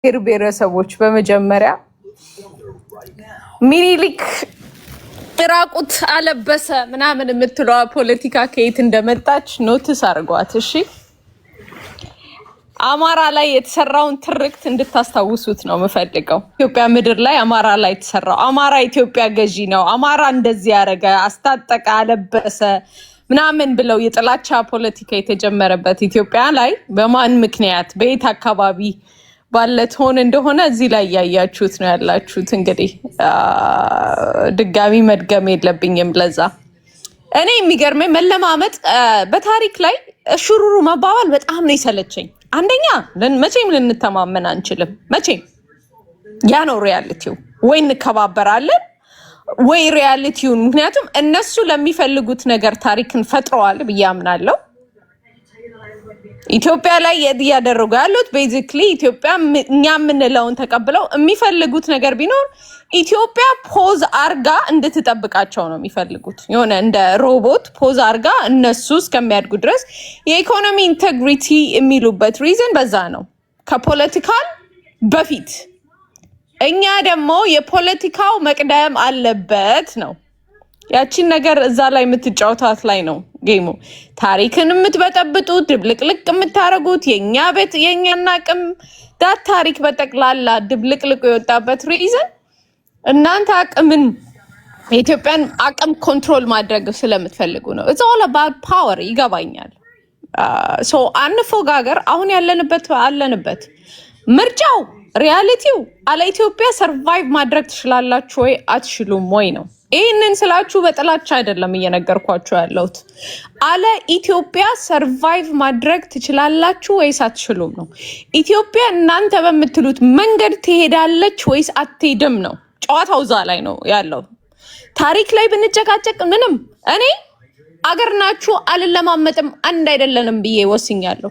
ብሔረሰቦች በመጀመሪያ ሚኒሊክ ራቁት አለበሰ ምናምን የምትለዋ ፖለቲካ ከየት እንደመጣች ኖቲስ አድርጓት። እሺ አማራ ላይ የተሰራውን ትርክት እንድታስታውሱት ነው የምፈልገው። ኢትዮጵያ ምድር ላይ አማራ ላይ የተሰራው አማራ ኢትዮጵያ ገዢ ነው፣ አማራ እንደዚህ ያደረገ አስታጠቀ፣ አለበሰ ምናምን ብለው የጥላቻ ፖለቲካ የተጀመረበት ኢትዮጵያ ላይ በማን ምክንያት በየት አካባቢ ባለት ሆነ እንደሆነ እዚህ ላይ ያያችሁት ነው ያላችሁት። እንግዲህ ድጋሚ መድገም የለብኝም። ለዛ እኔ የሚገርመኝ መለማመጥ በታሪክ ላይ ሽሩሩ መባባል በጣም ነው የሰለቸኝ። አንደኛ መቼም ልንተማመን አንችልም። መቼም ያ ነው ሪያሊቲው። ወይ እንከባበራለን ወይ ሪያሊቲውን። ምክንያቱም እነሱ ለሚፈልጉት ነገር ታሪክን ፈጥረዋል ብዬ አምናለሁ። ኢትዮጵያ ላይ ያደረጉ ያሉት ቤዚክሊ ኢትዮጵያ እኛ የምንለውን ተቀብለው የሚፈልጉት ነገር ቢኖር ኢትዮጵያ ፖዝ አርጋ እንድትጠብቃቸው ነው የሚፈልጉት። የሆነ እንደ ሮቦት ፖዝ አርጋ እነሱ እስከሚያድጉ ድረስ የኢኮኖሚ ኢንቴግሪቲ የሚሉበት ሪዝን በዛ ነው፣ ከፖለቲካል በፊት። እኛ ደግሞ የፖለቲካው መቅደም አለበት ነው። ያቺን ነገር እዛ ላይ የምትጫወታት ላይ ነው ጌሙ። ታሪክን የምትበጠብጡት ድብልቅልቅ የምታረጉት የኛ ቤት የኛና አቅም ዳት ታሪክ በጠቅላላ ድብልቅልቅ የወጣበት ሪዝን እናንተ አቅምን የኢትዮጵያን አቅም ኮንትሮል ማድረግ ስለምትፈልጉ ነው። it's all about power ይገባኛል። ሶ አንፎጋገር። አሁን አለንበት ምርጫው ሪያሊቲው አለ ኢትዮጵያ ሰርቫይቭ ማድረግ ትችላላችሁ ወይ አትችሉም ወይ ነው። ይህንን ስላችሁ በጥላቻ አይደለም እየነገርኳችሁ ያለሁት። አለ ኢትዮጵያ ሰርቫይቭ ማድረግ ትችላላችሁ ወይስ አትችሉም ነው። ኢትዮጵያ እናንተ በምትሉት መንገድ ትሄዳለች ወይስ አትሄድም ነው። ጨዋታው እዛ ላይ ነው ያለው። ታሪክ ላይ ብንጨቃጨቅ ምንም እኔ አገር ናችሁ አልለማመጥም አንድ አይደለንም ብዬ ወስኛለሁ፣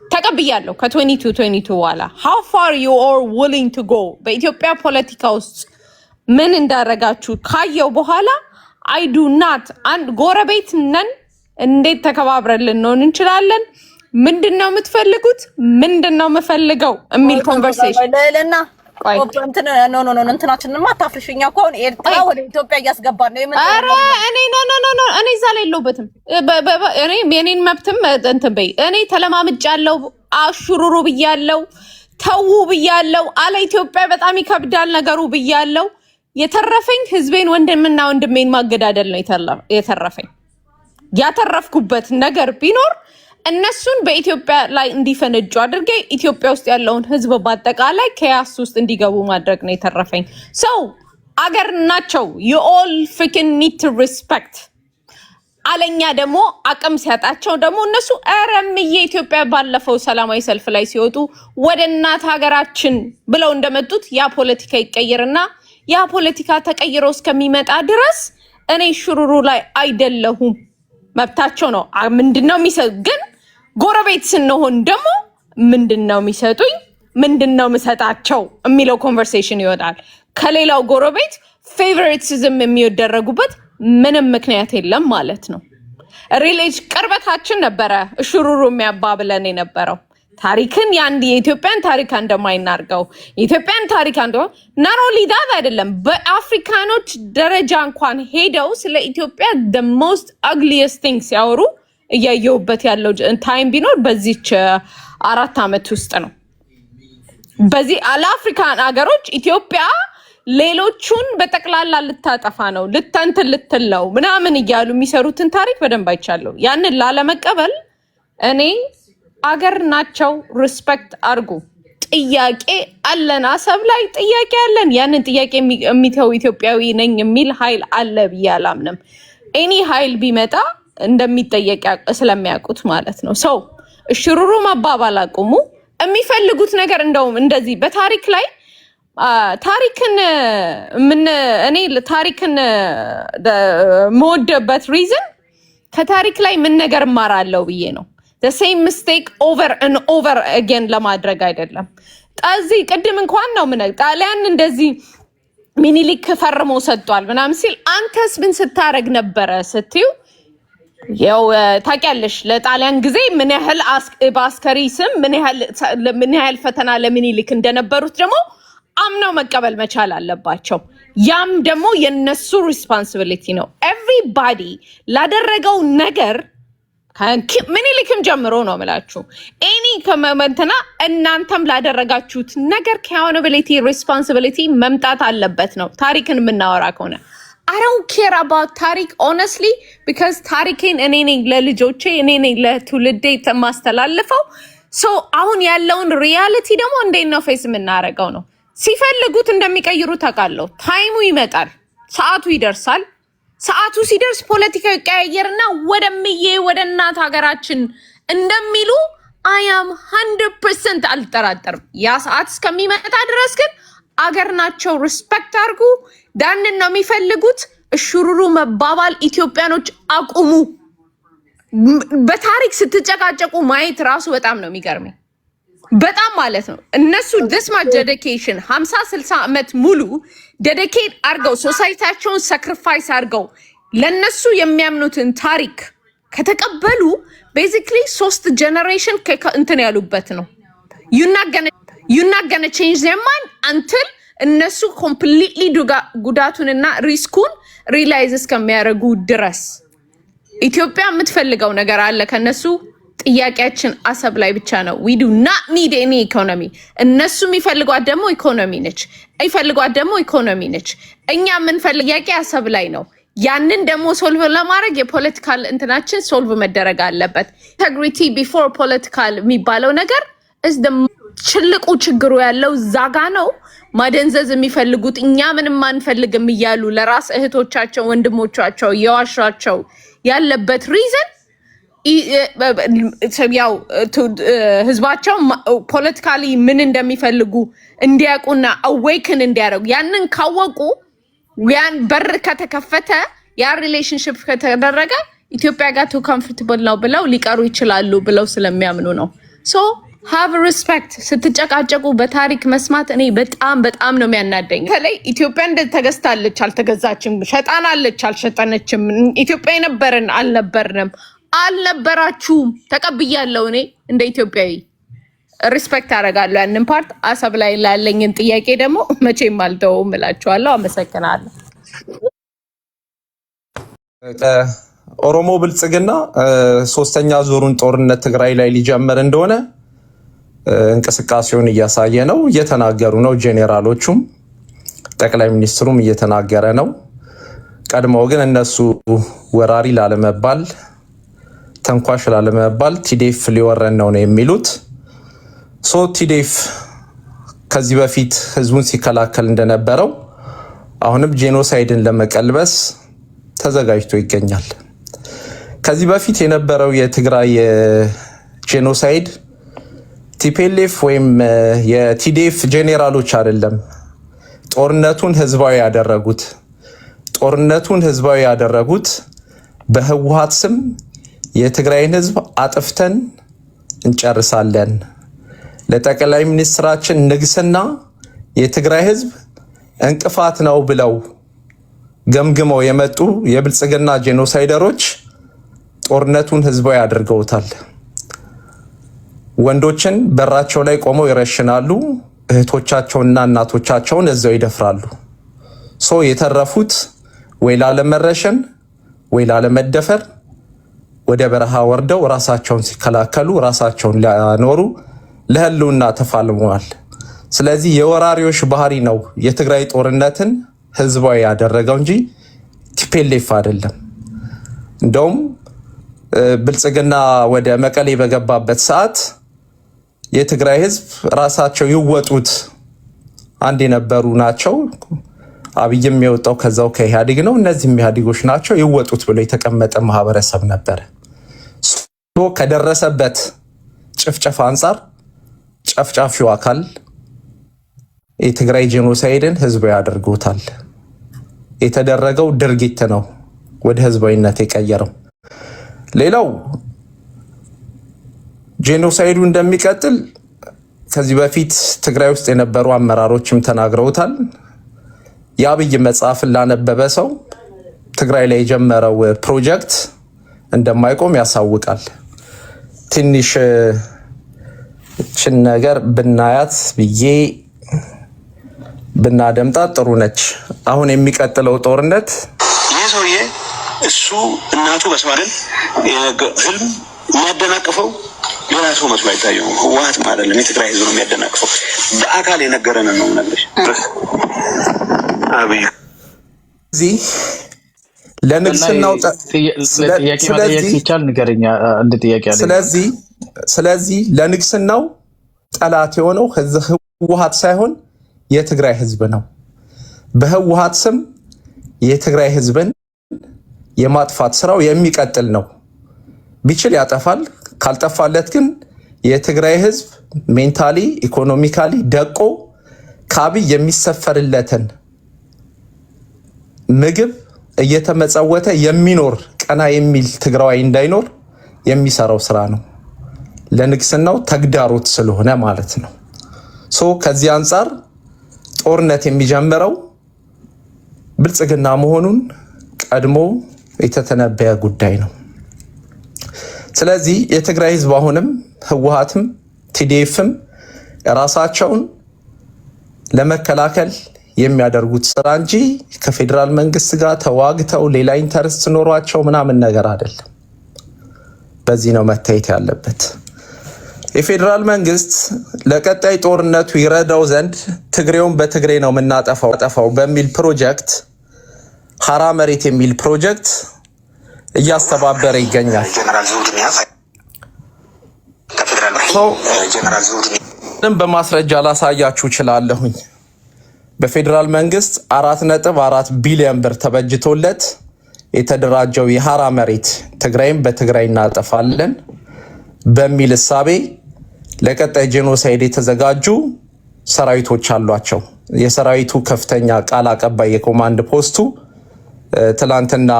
ተቀብያለሁ። ከ2022 በኋላ how far you are willing to go በኢትዮጵያ ፖለቲካ ውስጥ ምን እንዳረጋችሁ ካየው በኋላ I do not አንድ ጎረቤት ነን፣ እንዴት ተከባብረን ልንሆን እንችላለን? ምንድነው የምትፈልጉት? ምንድነው የምፈልገው የሚል ኮንቨርሴሽን ለለና ቆይ እንትናችንማ አታፍርሽኛ እኮ አሁን ኤርትራ ወደ ኢትዮጵያ እያስገባን ነው የምን አረ እኔ እኔ እዛ ላይ የለሁበትም። እኔ የኔን መብትም እንትን በይ። እኔ ተለማምጫለሁ፣ አሽሩሩ ብያለሁ፣ ተው ብያለሁ። አለ ኢትዮጵያ በጣም ይከብዳል ነገሩ ብያለሁ። የተረፈኝ ህዝቤን ወንድምና ወንድሜን ማገዳደል ነው የተረፈኝ። ያተረፍኩበት ነገር ቢኖር እነሱን በኢትዮጵያ ላይ እንዲፈነጁ አድርጌ ኢትዮጵያ ውስጥ ያለውን ህዝብ በአጠቃላይ ከያስ ውስጥ እንዲገቡ ማድረግ ነው የተረፈኝ። ሰው አገር ናቸው። you all freaking need to respect አለኛ ደግሞ አቅም ሲያጣቸው ደግሞ እነሱ አረምዬ ኢትዮጵያ ባለፈው ሰላማዊ ሰልፍ ላይ ሲወጡ ወደ እናት ሀገራችን ብለው እንደመጡት ያ ፖለቲካ ይቀየርና ያ ፖለቲካ ተቀይሮ እስከሚመጣ ድረስ እኔ ሽሩሩ ላይ አይደለሁም። መብታቸው ነው። ምንድነው የሚሰጡኝ? ግን ጎረቤት ስንሆን ደግሞ ምንድነው የሚሰጡኝ? ምንድነው የምሰጣቸው የሚለው ኮንቨርሴሽን ይወጣል። ከሌላው ጎረቤት ፌቨሪቲዝም የሚደረጉበት ምንም ምክንያት የለም ማለት ነው። ሪሌጅ ቅርበታችን ነበረ ሽሩሩ የሚያባብለን የነበረው። ታሪክን የኢትዮጵያን ታሪክ እንደማይናርገው የኢትዮጵያን ታሪክ not only that አይደለም፣ በአፍሪካኖች ደረጃ እንኳን ሄደው ስለ ኢትዮጵያ the most ugliest thing ሲያወሩ እያየሁበት ያለው ታይም ቢኖር በዚች 4 ዓመት ውስጥ ነው። በዚህ አፍሪካን ሀገሮች ኢትዮጵያ ሌሎቹን በጠቅላላ ልታጠፋ ነው ልትለው ምናምን እያሉ የሚሰሩትን ታሪክ በደንብ አይቻለሁ። ያንን ላለመቀበል እኔ አገር ናቸው ሪስፔክት አርጉ። ጥያቄ አለን፣ አሰብ ላይ ጥያቄ አለን። ያንን ጥያቄ የሚተው ኢትዮጵያዊ ነኝ የሚል ኃይል አለ ብዬ አላምንም። ኤኒ ኃይል ቢመጣ እንደሚጠየቅ ስለሚያውቁት ማለት ነው። ሰው እሽሩሩ መባባል አቁሙ። የሚፈልጉት ነገር እንደውም እንደዚህ በታሪክ ላይ ታሪክን እኔ ታሪክን መወደበት ሪዝን ከታሪክ ላይ ምን ነገር እማራለሁ ብዬ ነው። the same mistake over and over again ለማድረግ አይደለም። ጣዚ ቅድም እንኳን ነው ጣሊያን እንደዚህ ሚኒሊክ ፈርሞ ሰጥቷል ምናምን ሲል አንተስ ምን ስታረግ ነበረ ስትዩ ያው ታውቂያለሽ ለጣሊያን ጊዜ ምን ያህል በአስከሪ ስም ምን ያህል ፈተና ለምኒልክ እንደነበሩት ደግሞ አምነው መቀበል መቻል አለባቸው። ያም ደግሞ የነሱ ሪስፖንሲቢሊቲ ነው። ኤቭሪባዲ ላደረገው ነገር ምኒልክም ጀምሮ ነው የምላችሁ ኤኒ ከመንተና እናንተም ላደረጋችሁት ነገር አካውንታቢሊቲ ሪስፖንሲቢሊቲ መምጣት አለበት ነው ታሪክን የምናወራ ከሆነ I don't care about ታሪክ honestly because ታሪኬን እኔ ነኝ ለልጆቼ እኔ ነኝ ለትውልዴ ማስተላልፈው። ሶ አሁን ያለውን ሪያሊቲ ደግሞ እንዴት ነው ፌስ የምናደርገው ነው። ሲፈልጉት እንደሚቀይሩ ታውቃለሁ። ታይሙ ይመጣል፣ ሰዓቱ ይደርሳል። ሰዓቱ ሲደርስ ፖለቲካው ይቀያየርና ወደ እናት ሀገራችን እንደሚሉ I am 100% አልጠራጠርም። ያ ሰዓት እስከሚመጣ ድረስ ግን አገር ናቸው ሪስፔክት አድርጉ። ዳንን ነው የሚፈልጉት። እሹሩሩ መባባል ኢትዮጵያኖች አቁሙ። በታሪክ ስትጨቃጨቁ ማየት ራሱ በጣም ነው የሚገርመኝ። በጣም ማለት ነው። እነሱ this much dedication 50-60 ዓመት ሙሉ ዴዲኬት አድርገው ሶሳይቲያቸውን ሳክሪፋይስ አድርገው ለነሱ የሚያምኑትን ታሪክ ከተቀበሉ ቤዚክሊ 3 ጀነሬሽን እንትን ያሉበት ነው። you're not gonna change their mind until እነሱ completely ጉዳቱንና ሪስኩን ሪላይዝ እስከሚያደርጉ ድረስ። ኢትዮጵያ የምትፈልገው ነገር አለ ከነሱ። ጥያቄያችን አሰብ ላይ ብቻ ነው። we do not need any economy። እነሱ የሚፈልጓት ደግሞ ኢኮኖሚ ነች። እኛ የምንፈልግ ጥያቄ አሰብ ላይ ነው። ያንን ደግሞ ሶልቭ ለማድረግ የፖለቲካል እንትናችን ሶልቭ መደረግ አለበት። integrity before political የሚባለው ነገር is the ትልቁ ችግሩ ያለው ዛጋ ነው። ማደንዘዝ የሚፈልጉት እኛ ምንም አንፈልግም እያሉ ለራስ እህቶቻቸው ወንድሞቻቸው የዋሻቸው ያለበት ሪዝን ያው ህዝባቸው ፖለቲካሊ ምን እንደሚፈልጉ እንዲያውቁና አዌክን እንዲያደርጉ ያንን ካወቁ ያን በር ከተከፈተ ያ ሪሌሽንሺፕ ከተደረገ ኢትዮጵያ ጋር ቱ ኮምፎርታብል ነው ብለው ሊቀሩ ይችላሉ ብለው ስለሚያምኑ ነው። ሶ ሃቭ ሪስፔክት። ስትጨቃጨቁ በታሪክ መስማት እኔ በጣም ነው የሚያናደኝ። ከላይ ኢትዮጵያ እንደተገዝታለች አልተገዛችም፣ ሸጣናለች አልሸጠነችም፣ ኢትዮጵያ የነበረን አልነበራችሁም። ተቀብያለሁ። እኔ እንደ ኢትዮጵያዊ ሪስፔክት አደርጋለሁ ያንን ፓርት። አሰብ ላይ ላለኝን ጥያቄ ደግሞ መቼም አልተውም እላችኋለሁ። አመሰግናለሁ። ኦሮሞ ብልጽግና 3ኛ ዙሩን ጦርነት ትግራይ ላይ ሊጀምር እንደሆነ እንቅስቃሴውን እያሳየ ነው፣ እየተናገሩ ነው። ጄኔራሎቹም ጠቅላይ ሚኒስትሩም እየተናገረ ነው። ቀድሞው ግን እነሱ ወራሪ ላለመባል ተንኳሽ ላለመባል ቲዴፍ ሊወረን ነው የሚሉት። ሶ ቲዴፍ ከዚህ በፊት ህዝቡን ሲከላከል እንደነበረው አሁንም ጄኖሳይድን ለመቀልበስ ተዘጋጅቶ ይገኛል። ከዚህ በፊት የነበረው የትግራይ ጄኖሳይድ ቲፒኤልኤፍ ወይም የቲዲኤፍ ጄኔራሎች አይደለም ጦርነቱን ህዝባዊ ያደረጉት በህወሓት ስም የትግራይን ህዝብ አጥፍተን እንጨርሳለን፣ ለጠቅላይ ሚኒስትራችን ንግስና የትግራይ ህዝብ እንቅፋት ነው ብለው ገምግመው የመጡ የብልጽግና ጄኖሳይደሮች ጦርነቱን ህዝባዊ አድርገውታል። ወንዶችን በራቸው ላይ ቆመው ይረሽናሉ፣ እህቶቻቸውንና እናቶቻቸውን እዛው ይደፍራሉ። ሶ የተረፉት ወይ ላለመረሸን ወይ ላለመደፈር ወደ በረሃ ወርደው ራሳቸውን ሲከላከሉ ራሳቸውን ሊያኖሩ ለህልውና ተፋልመዋል። ስለዚህ የወራሪዎች ባህሪ ነው የትግራይ ጦርነትን ህዝባዊ ያደረገው እንጂ ቲፒኤልኤፍ አይደለም። እንደውም ብልጽግና ወደ መቀሌ በገባበት ሰዓት የትግራይ ህዝብ ራሳቸው ይወጡት አንድ የነበሩ ናቸው። አብይም የወጣው ከዛው ከኢህአዴግ ነው። እነዚህም ኢህአዴጎች ናቸው ይወጡት ብሎ የተቀመጠ ማህበረሰብ ነበር። ከደረሰበት ጭፍጨፋ አንጻር ጨፍጫፊው አካል የትግራይ ጄኖሳይድን ህዝባዊ ያደርጉታል። የተደረገው ድርጊት ነው ወደ ህዝባዊነት የቀየረው። ሌላው ጄኖሳይዱ እንደሚቀጥል ከዚህ በፊት ትግራይ ውስጥ የነበሩ አመራሮችም ተናግረውታል። የአብይ መጽሐፍን ላነበበ ሰው ትግራይ ላይ የጀመረው ፕሮጀክት እንደማይቆም ያሳውቃል። ትንሽ እችን ነገር ብናያት ብዬ ብናደምጣት ጥሩ ነች። አሁን የሚቀጥለው ጦርነት ይህ ሰውዬ እሱ እናቱ በስማልን ህልም የሚያደናቅፈው ሌላ ሰው መስሎ አይታየው። ህወሓት ማለት ነው የትግራይ ህዝብ ነው የሚያደናቅፈው። በአካል የነገረንን ነው ነግረሽ አብይ እዚህ ለንግስናው ስለዚህ ለንግስናው ጠላት የሆነው ህወሓት ሳይሆን የትግራይ ህዝብ ነው። በህወሓት ስም የትግራይ ህዝብን የማጥፋት ስራው የሚቀጥል ነው። ቢችል ያጠፋል፣ ካልጠፋለት ግን የትግራይ ህዝብ ሜንታሊ ኢኮኖሚካሊ ደቆ ከአብይ የሚሰፈርለትን ምግብ እየተመጸወተ የሚኖር ቀና የሚል ትግራዋይ እንዳይኖር የሚሰራው ስራ ነው። ለንግስናው ተግዳሮት ስለሆነ ማለት ነው። ከዚህ አንጻር ጦርነት የሚጀምረው ብልጽግና መሆኑን ቀድሞ የተተነበየ ጉዳይ ነው። ስለዚህ የትግራይ ህዝብ አሁንም ህወሓትም ቲዲኤፍም ራሳቸውን ለመከላከል የሚያደርጉት ስራ እንጂ ከፌዴራል መንግስት ጋር ተዋግተው ሌላ ኢንተረስት ኖሯቸው ምናምን ነገር አይደለም። በዚህ ነው መታየት ያለበት። የፌዴራል መንግስት ለቀጣይ ጦርነቱ ይረዳው ዘንድ ትግሬውን በትግሬ ነው የምናጠፋው በሚል ፕሮጀክት ሀራ መሬት የሚል ፕሮጀክት እያስተባበረ ይገኛል። በማስረጃ ላሳያችሁ እችላለሁኝ። በፌዴራል መንግስት 4.4 ቢሊዮን ብር ተበጅቶለት የተደራጀው የሀራ መሬት ትግራይም በትግራይ እናጠፋለን በሚል እሳቤ ለቀጣይ ጄኖሳይድ የተዘጋጁ ሰራዊቶች አሏቸው። የሰራዊቱ ከፍተኛ ቃል አቀባይ የኮማንድ ፖስቱ ትላንትና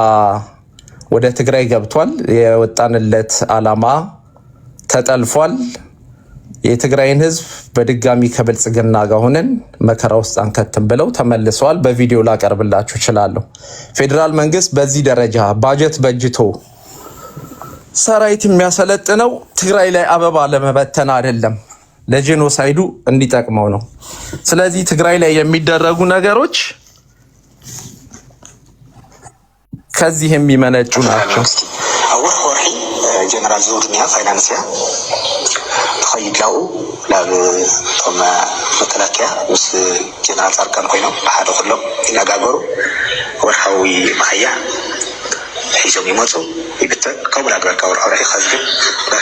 ወደ ትግራይ ገብቷል። የወጣንለት አላማ ተጠልፏል። የትግራይን ህዝብ በድጋሚ ከብልጽግና ጋር ሆነን መከራ ውስጥ አንከትም ብለው ተመልሰዋል። በቪዲዮ ላቀርብላችሁ እችላለሁ። ፌዴራል መንግስት በዚህ ደረጃ ባጀት በጅቶ ሰራዊት የሚያሰለጥነው ትግራይ ላይ አበባ ለመበተን አይደለም፣ ለጄኖሳይዱ እንዲጠቅመው ነው። ስለዚህ ትግራይ ላይ የሚደረጉ ነገሮች ከዚህ የሚመነጩ ናቸው። አወር ወርሒ ጀነራል ዙድኒያ ፋይናንስያ ተኸይድላኡ ላብ ቶም መከላከያ ምስ ጀነራል ጻድቃን ኮይኖም ብሓደ ኩሎም ይነጋገሩ ወርሓዊ ማህያ ሒዞም ይመፁ ይብተን ከምኡ ናገርካ ወርሒ ከዝግን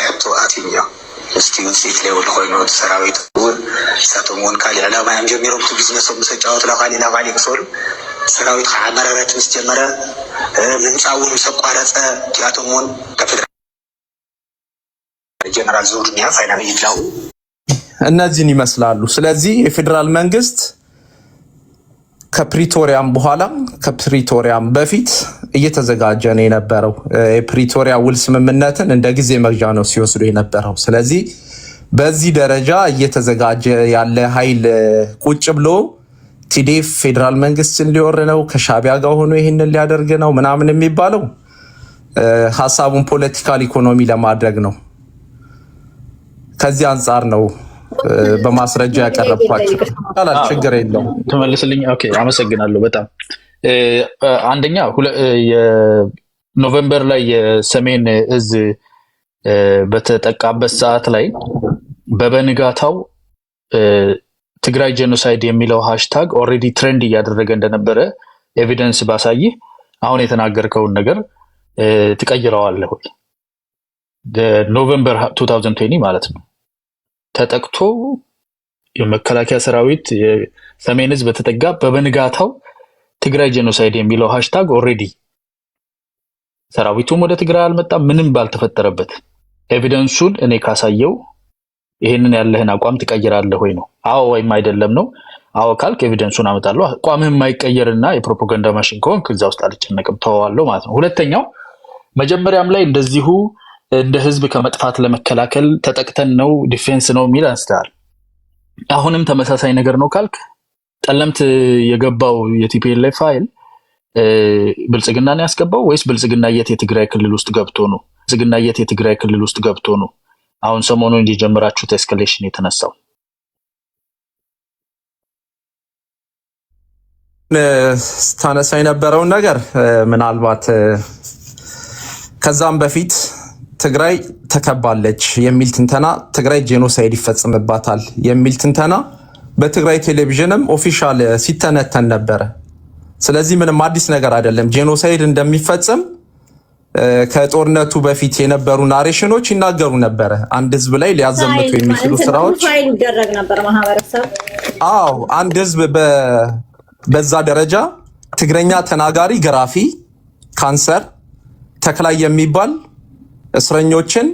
ሕቶ ኣትኛ ምስቲ ውፅኢት ለይብሉ ኮይኑ ሰራዊት እውን እሳቶም እውን ካሊእ ዕላማ እዮም ጀሚሮም እቲ ቢዝነሶም ምስ ተጫወቱ ካሊእ ናብ ካሊእ ክሰሉ ሰራዊት ከዓ መራረት ምስ ጀመረ ምንፃ እውን ምስ ኣቋረፀ እቲኣቶም እውን ከፌደራል ጀነራል ዙድኒያ ፋይናንስ ይድላው እነዚህን ይመስላሉ። ስለዚህ የፌዴራል መንግስት ከፕሪቶሪያም በኋላ ከፕሪቶሪያም በፊት እየተዘጋጀ ነው የነበረው። የፕሪቶሪያ ውል ስምምነትን እንደ ጊዜ መግዣ ነው ሲወስዱ የነበረው። ስለዚህ በዚህ ደረጃ እየተዘጋጀ ያለ ኃይል ቁጭ ብሎ ቲዲኤፍ ፌዴራል መንግስትን ሊወር ነው ከሻቢያ ጋር ሆኖ ይህንን ሊያደርግ ነው ምናምን የሚባለው ሀሳቡን ፖለቲካል ኢኮኖሚ ለማድረግ ነው። ከዚህ አንጻር ነው በማስረጃ ያቀረብኳቸው። ችግር የለውም ተመልስልኝ። ኦኬ አመሰግናለሁ በጣም አንደኛ የኖቬምበር ላይ የሰሜን እዝ በተጠቃበት ሰዓት ላይ በበንጋታው ትግራይ ጄኖሳይድ የሚለው ሃሽታግ ኦልሬዲ ትሬንድ እያደረገ እንደነበረ ኤቪደንስ ባሳይ አሁን የተናገርከውን ነገር ትቀይረዋለህ ወይ? ኖቬምበር 2020 ማለት ነው ተጠቅቶ የመከላከያ ሰራዊት የሰሜን ህዝብ በተጠጋ በበንጋታው ትግራይ ጄኖሳይድ የሚለው ሃሽታግ ኦልሬዲ ሰራዊቱም ወደ ትግራይ አልመጣም ምንም ባልተፈጠረበት ኤቪደንሱን እኔ ካሳየው ይሄንን ያለህን አቋም ትቀይራለህ ወይ ነው? አዎ ወይም አይደለም ነው? አዎ ካልክ ኤቪደንሱን አመጣለሁ። አቋምህ የማይቀየርና የፕሮፓጋንዳ ማሽን ከሆንክ እዛ ውስጥ አልጨነቅም ተዋዋለሁ ማለት ነው። ሁለተኛው መጀመሪያም ላይ እንደዚሁ እንደ ህዝብ ከመጥፋት ለመከላከል ተጠቅተን ነው ዲፌንስ ነው የሚል አንስተሃል። አሁንም ተመሳሳይ ነገር ነው ካልክ ጠለምት የገባው የቲፒኤልኤፍ ፋይል ብልጽግናን ያስገባው ወይስ ብልጽግና የትግራይ ክልል ውስጥ ገብቶ ነው? ብልጽግና የትግራይ ክልል ውስጥ ገብቶ ነው አሁን ሰሞኑን እንዲጀምራችሁት ኤስካሌሽን የተነሳው? ስታነሳ የነበረውን ነገር ምናልባት ከዛም በፊት ትግራይ ተከባለች የሚል ትንተና፣ ትግራይ ጄኖሳይድ ይፈጽምባታል የሚል ትንተና በትግራይ ቴሌቪዥንም ኦፊሻል ሲተነተን ነበረ። ስለዚህ ምንም አዲስ ነገር አይደለም። ጄኖሳይድ እንደሚፈጽም ከጦርነቱ በፊት የነበሩ ናሬሽኖች ይናገሩ ነበረ። አንድ ህዝብ ላይ ሊያዘምቱ የሚችሉ ስራዎች ይደረግ ነበር። ማህበረሰብ አንድ ህዝብ በዛ ደረጃ ትግረኛ ተናጋሪ ገራፊ፣ ካንሰር ተክላይ የሚባል እስረኞችን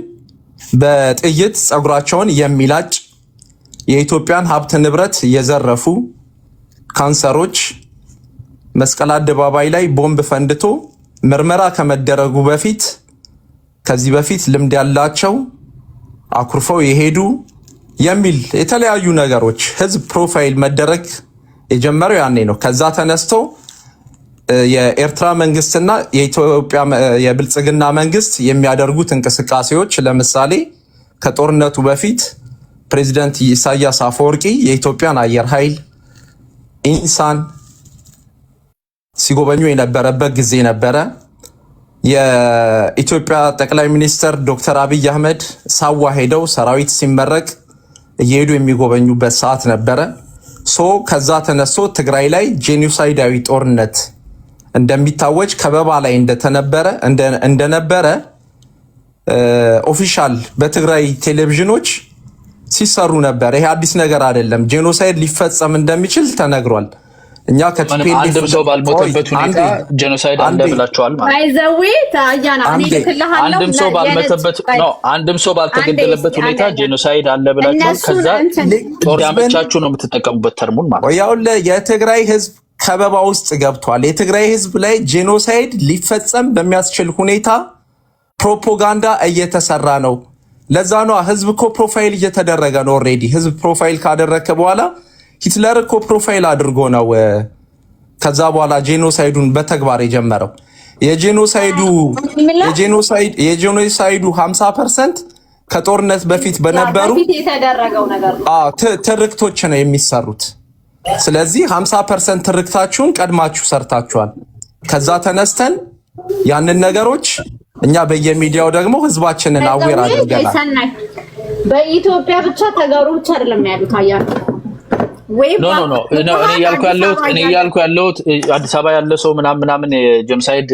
በጥይት ጸጉራቸውን የሚላጭ የኢትዮጵያን ሀብት ንብረት የዘረፉ ካንሰሮች መስቀል አደባባይ ላይ ቦምብ ፈንድቶ ምርመራ ከመደረጉ በፊት ከዚህ በፊት ልምድ ያላቸው አኩርፈው የሄዱ የሚል የተለያዩ ነገሮች ህዝብ ፕሮፋይል መደረግ የጀመረው ያኔ ነው። ከዛ ተነስቶ የኤርትራ መንግስትና የኢትዮጵያ የብልጽግና መንግስት የሚያደርጉት እንቅስቃሴዎች ለምሳሌ ከጦርነቱ በፊት ፕሬዚዳንት ኢሳያስ አፈወርቂ የኢትዮጵያን አየር ኃይል ኢንሳን ሲጎበኙ የነበረበት ጊዜ ነበረ። የኢትዮጵያ ጠቅላይ ሚኒስትር ዶክተር አብይ አህመድ ሳዋ ሄደው ሰራዊት ሲመረቅ እየሄዱ የሚጎበኙበት ሰዓት ነበረ። ከዛ ተነስቶ ትግራይ ላይ ጄኖሳይዳዊ ጦርነት እንደሚታወጅ ከበባ ላይ እንደነበረ ኦፊሻል በትግራይ ቴሌቪዥኖች ሲሰሩ ነበር። ይሄ አዲስ ነገር አይደለም። ጄኖሳይድ ሊፈጸም እንደሚችል ተነግሯል። እኛ አንድም ሰው ባልሞተበት ሁኔታ ጄኖሳይድ አለ ብላችኋል ማለት አይዘዌ ታያና እኔ ልክልሃለሁ። አንድም ሰው ባልተገደለበት ሁኔታ ጄኖሳይድ አለ ብላችኋል። ከዛ ጦር ያመቻችሁ ነው የምትጠቀሙበት ተርሙን ማለት ነው። ያው የትግራይ ህዝብ ከበባ ውስጥ ገብቷል። የትግራይ ህዝብ ላይ ጄኖሳይድ ሊፈጸም በሚያስችል ሁኔታ ፕሮፓጋንዳ እየተሰራ ነው። ለዛ ነው ህዝብ እኮ ፕሮፋይል እየተደረገ ነው። ኦልሬዲ ህዝብ ፕሮፋይል ካደረከ በኋላ ሂትለር እኮ ፕሮፋይል አድርጎ ነው ከዛ በኋላ ጄኖሳይዱን በተግባር የጀመረው። የጄኖሳይዱ 50% ከጦርነት በፊት በነበሩ ትርክቶች ነው የሚሰሩት። ስለዚህ 50% ትርክታችሁን ቀድማችሁ ሰርታችኋል። ከዛ ተነስተን ያንን ነገሮች እኛ በየሚዲያው ደግሞ ህዝባችንን አዌር አድርገናል። በኢትዮጵያ ብቻ ተጋሩ ብቻ አይደለም ያሉት አያችሁ እኔ ያልኩ ያለሁት አዲስ አበባ ያለ ሰው ምናምን የጄኖሳይድ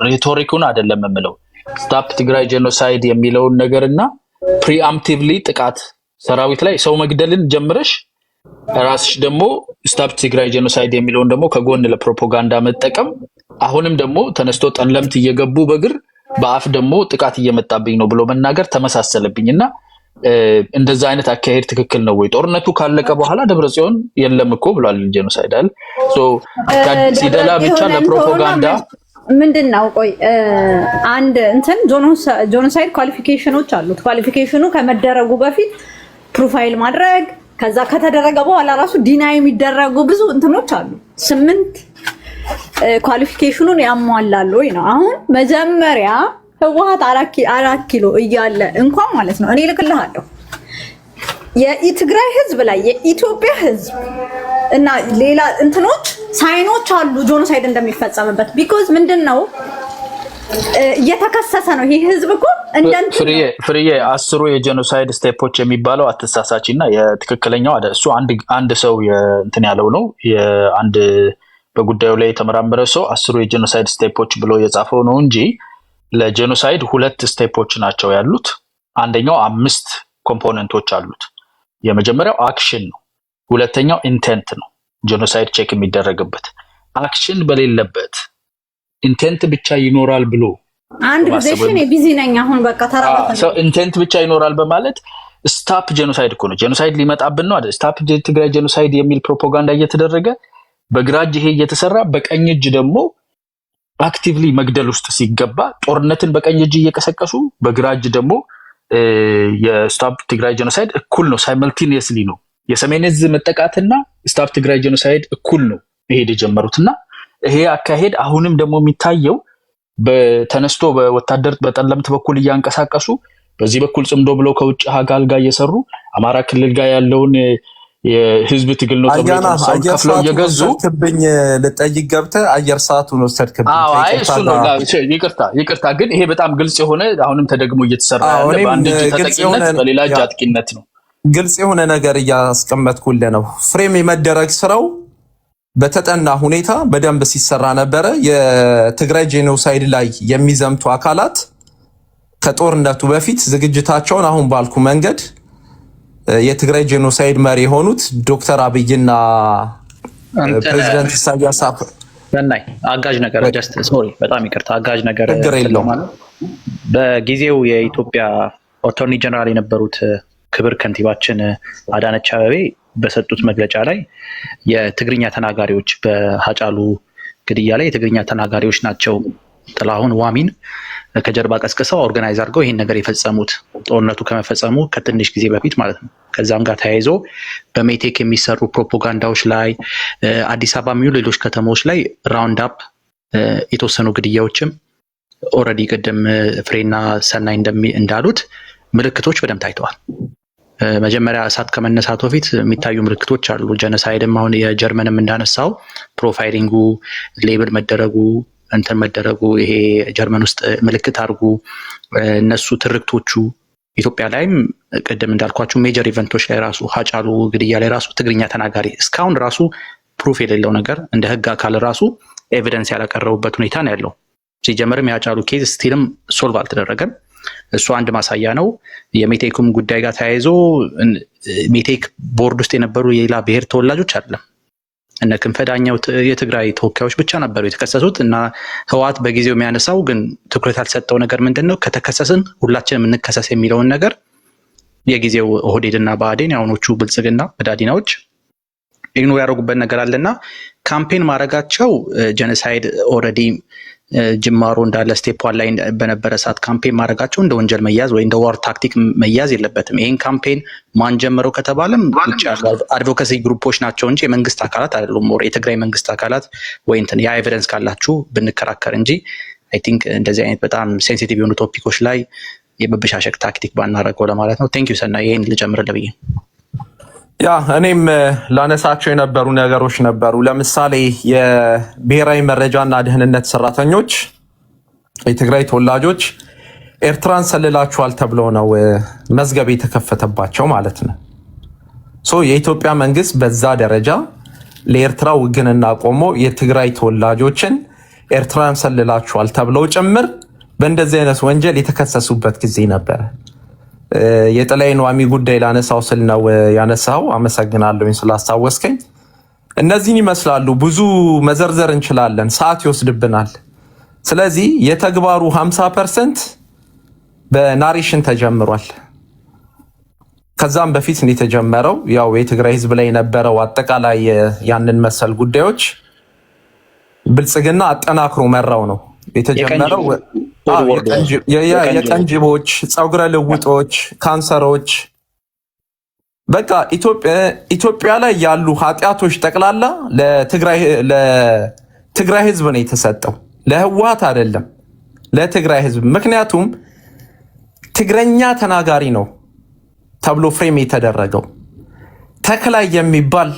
ሪቶሪኩን አይደለም የምለው። ስታፕ ትግራይ ጄኖሳይድ የሚለውን ነገርና ፕሪአምፕቲቭሊ ጥቃት ሰራዊት ላይ ሰው መግደልን ጀምረሽ ራስሽ ደግሞ ስታፕ ትግራይ ጄኖሳይድ የሚለውን ደግሞ ከጎን ለፕሮፓጋንዳ መጠቀም፣ አሁንም ደግሞ ተነስቶ ጠለምት እየገቡ በግር በአፍ ደግሞ ጥቃት እየመጣብኝ ነው ብሎ መናገር ተመሳሰለብኝና እንደዛ አይነት አካሄድ ትክክል ነው ወይ? ጦርነቱ ካለቀ በኋላ ደብረጽዮን የለም እኮ ብሏል ጄኖሳይድ አይደል? ሲደላ ብቻ ለፕሮፓጋንዳ ምንድነው? ቆይ አንድ ጄኖሳይድ ኳሊፊኬሽኖች አሉት። ኳሊፊኬሽኑ ከመደረጉ በፊት ፕሮፋይል ማድረግ፣ ከዛ ከተደረገ በኋላ ራሱ ዲናይ የሚደረጉ ብዙ እንትኖች አሉ። 8 ኳሊፊኬሽኑን ያሟላሉ ወይ ነው። አሁን መጀመሪያ ህወሓት 4 ኪሎ እያለ እንኳን ማለት ነው እኔ ልክልሃለሁ የትግራይ ህዝብ ላይ የኢትዮጵያ ህዝብ እና ሌላ እንትኖች ሳይኖች አሉ ጄኖሳይድ እንደሚፈጸምበት። ቢኮዝ ምንድነው እየተከሰሰ ነው ይሄ ህዝብ እኮ እንደንት ፍሪዬ 10 የጄኖሳይድ ስቴፖች የሚባለው አትሳሳቺና የትክክለኛው እሱ አንድ ሰው እንትን ያለው ነው። የአንድ በጉዳዩ ላይ የተመራመረ ሰው 10 የጄኖሳይድ ስቴፖች ብሎ የጻፈው ነው እንጂ ለጄኖሳይድ 2 ስቴፖች ናቸው ያሉት። አንደኛው 5 ኮምፖነንቶች አሉት። የመጀመሪያው አክሽን ነው። ሁለተኛው ኢንቴንት ነው። ጄኖሳይድ ቼክ የሚደረግበት አክሽን በሌለበት ኢንቴንት ብቻ ይኖራል ብሎ አንድ ጊዜሽን ቢዚ ነኝ አሁን በቃ ተራራተ ሰው ኢንቴንት ብቻ ይኖራል በማለት ስታፕ ጄኖሳይድ እኮ ነው። ጄኖሳይድ ሊመጣብን ነው አይደል? ስታፕ ትግራይ ጄኖሳይድ የሚል ፕሮፓጋንዳ እየተደረገ በግራጅ ይሄ እየተሰራ በቀኝ እጅ ደግሞ አክቲቭሊ መግደል ውስጥ ሲገባ ጦርነትን በቀኝ እጅ እየቀሰቀሱ በግራጅ ደግሞ የስታፕ ትግራይ ጄኖሳይድ እኩል ነው። ሳይመልቲኒየስሊ ነው የሰሜን እዝ መጠቃትና ስታፕ ትግራይ ጄኖሳይድ እኩል ነው መሄድ የጀመሩትና ይሄ አካሄድ አሁንም ደግሞ የሚታየው በተነስቶ በወታደር በጠለምት በኩል እያንቀሳቀሱ በዚህ በኩል ጽምዶ ብለው ከውጭ ሀጋል ጋር እየሰሩ አማራ ክልል ጋር ያለውን የህዝብ ትግል ነው ተብሎ ከፍለው እየገዙ ክብኝ ልጠይቅ ገብተህ አየር ሰዓቱን ወሰድክብኝ። አይ እሱ ነው። ይቅርታ ግን ይሄ በጣም ግልጽ የሆነ አሁንም ተደግሞ እየተሰራ ያለ በአንድ እጅ ተጠቂነት በሌላ እጅ አጥቂነት ነው። ግልጽ የሆነ ነገር እያስቀመጥኩልህ ነው። ፍሬም የመደረግ ስራው በተጠና ሁኔታ በደንብ ሲሰራ ነበረ። የትግራይ ጄኖሳይድ ላይ የሚዘምቱ አካላት ከጦርነቱ በፊት ዝግጅታቸውን አሁን ባልኩ መንገድ የትግራይ ጄኖሳይድ መሪ የሆኑት ዶክተር አብይና ፕሬዝዳንት ኢሳያስ በናይ አጋዥ ነገር ጀስት ሶሪ በጣም ይቅርታ አጋዥ ነገር ማለት በጊዜው የኢትዮጵያ አቶርኒ ጀነራል የነበሩት ክብር ከንቲባችን አዳነች አቤቤ በሰጡት መግለጫ ላይ የትግርኛ ተናጋሪዎች በሃጫሉ ግድያ ላይ የትግርኛ ተናጋሪዎች ናቸው ጥላሁን ዋሚን ከጀርባ ቀስቅሰው ኦርጋናይዝ አድርገው ይሄን ነገር የፈጸሙት ጦርነቱ ከመፈጸሙ ከትንሽ ጊዜ በፊት ማለት ነው። ከዛም ጋር ተያይዞ በሜቴክ የሚሰሩ ፕሮፓጋንዳዎች ላይ አዲስ አበባ የሚሉ ሌሎች ከተሞች ላይ ራውንድ አፕ የተወሰኑ ግድያዎችም ኦልሬዲ ቅድም ፍሬና ሰናይ እንዳሉት ምልክቶች በደንብ ታይተዋል። መጀመሪያ እሳት ከመነሳቱ በፊት የሚታዩ ምልክቶች አሉ። ጀነሳይድም አሁን የጀርመንም እንዳነሳው ፕሮፋይሊንጉ ሌብል መደረጉ እንትን መደረጉ ይሄ ጀርመን ውስጥ ምልክት አድርጉ እነሱ ትርክቶቹ ኢትዮጵያ ላይም ቅድም እንዳልኳችሁ ሜጀር ኢቨንቶች ላይ ራሱ ሃጫሉ ግድያ ላይ ራሱ ትግርኛ ተናጋሪ እስካሁን ራሱ ፕሩፍ የሌለው ነገር እንደ ህግ አካል ራሱ ኤቪደንስ ያላቀረቡበት ሁኔታ ነው ያለው። ሲጀመርም የሃጫሉ ኬዝ ስቲልም ሶልቭ አልተደረገም። እሱ አንድ ማሳያ ነው። የሜቴኩም ጉዳይ ጋር ተያይዞ ሜቴክ ቦርድ ውስጥ የነበሩ የሌላ ብሔር ተወላጆች አይደለም እነ ክንፈ ዳኘው የትግራይ ተወካዮች ብቻ ነበሩ የተከሰሱት እና ህወሓት በጊዜው የሚያነሳው ግን ትኩረት ያልሰጠው ነገር ምንድነው ከተከሰስን ሁላችንም እንከሰስ የሚለውን ነገር የጊዜው ኦህዴድና ብአዴን ያውኖቹ ብልጽግና በዳዲናዎች ኢግኖር ያደረጉበት ነገር አለና ካምፔን ማድረጋቸው ጀኖሳይድ ኦልሬዲ ጅማሮ እንዳለ ስቴፕ 1 ላይ በነበረ ሰዓት ካምፔን ማድረጋቸው እንደ ወንጀል መያዝ ወይ እንደ ዋር ታክቲክ መያዝ የለበትም። ይሄን ካምፔን ማን ጀመረው ከተባለም አድቮካሲ ግሩፖች ናቸው እንጂ የመንግስት አካላት አይደሉም። ሞር የትግራይ መንግስት አካላት ወይ እንትን ያ ኤቪደንስ ካላችሁ ብንከራከር እንጂ አይ ቲንክ እንደዚህ አይነት በጣም ሴንሲቲቭ የሆኑ ቶፒኮች ላይ የመበሻሸቅ ታክቲክ ባናረገው ለማለት ነው። ቴንክ ዩ ሰና ይሄን ልጨምርልህ ብዬ ያ እኔም ላነሳቸው የነበሩ ነገሮች ነበሩ። ለምሳሌ የብሔራዊ መረጃና ደህንነት ሰራተኞች የትግራይ ተወላጆች ኤርትራን ሰልላችኋል ተብሎ ነው መዝገብ የተከፈተባቸው ማለት ነው። የኢትዮጵያ መንግስት በዛ ደረጃ ለኤርትራ ውግንና ቆሞ የትግራይ ተወላጆችን ኤርትራን ሰልላችኋል ተብለው ጭምር በእንደዚህ አይነት ወንጀል የተከሰሱበት ጊዜ ነበረ። የጥላዬን ዋሚ ጉዳይ ላነሳው ስል ነው ያነሳው። አመሰግናለሁኝ ስላስታወስከኝ። እነዚህን ይመስላሉ። ብዙ መዘርዘር እንችላለን፣ ሰዓት ይወስድብናል። ስለዚህ የተግባሩ 50% በናሬሽን ተጀምሯል። ከዛም በፊት ነው የተጀመረው። ያው የትግራይ ህዝብ ላይ የነበረው አጠቃላይ ያንን መሰል ጉዳዮች ብልጽግና አጠናክሮ መራው ነው የተጀመረው። የቀንጅቦች፣ ፀጉረ ልውጦች፣ ካንሰሮች በቃ ኢትዮጵያ ላይ ያሉ ኃጢአቶች ጠቅላላ ለትግራይ ህዝብ ነው የተሰጠው፣ ለህወሓት አይደለም፣ ለትግራይ ህዝብ። ምክንያቱም ትግረኛ ተናጋሪ ነው ተብሎ ፍሬም የተደረገው ተክላይ የሚባል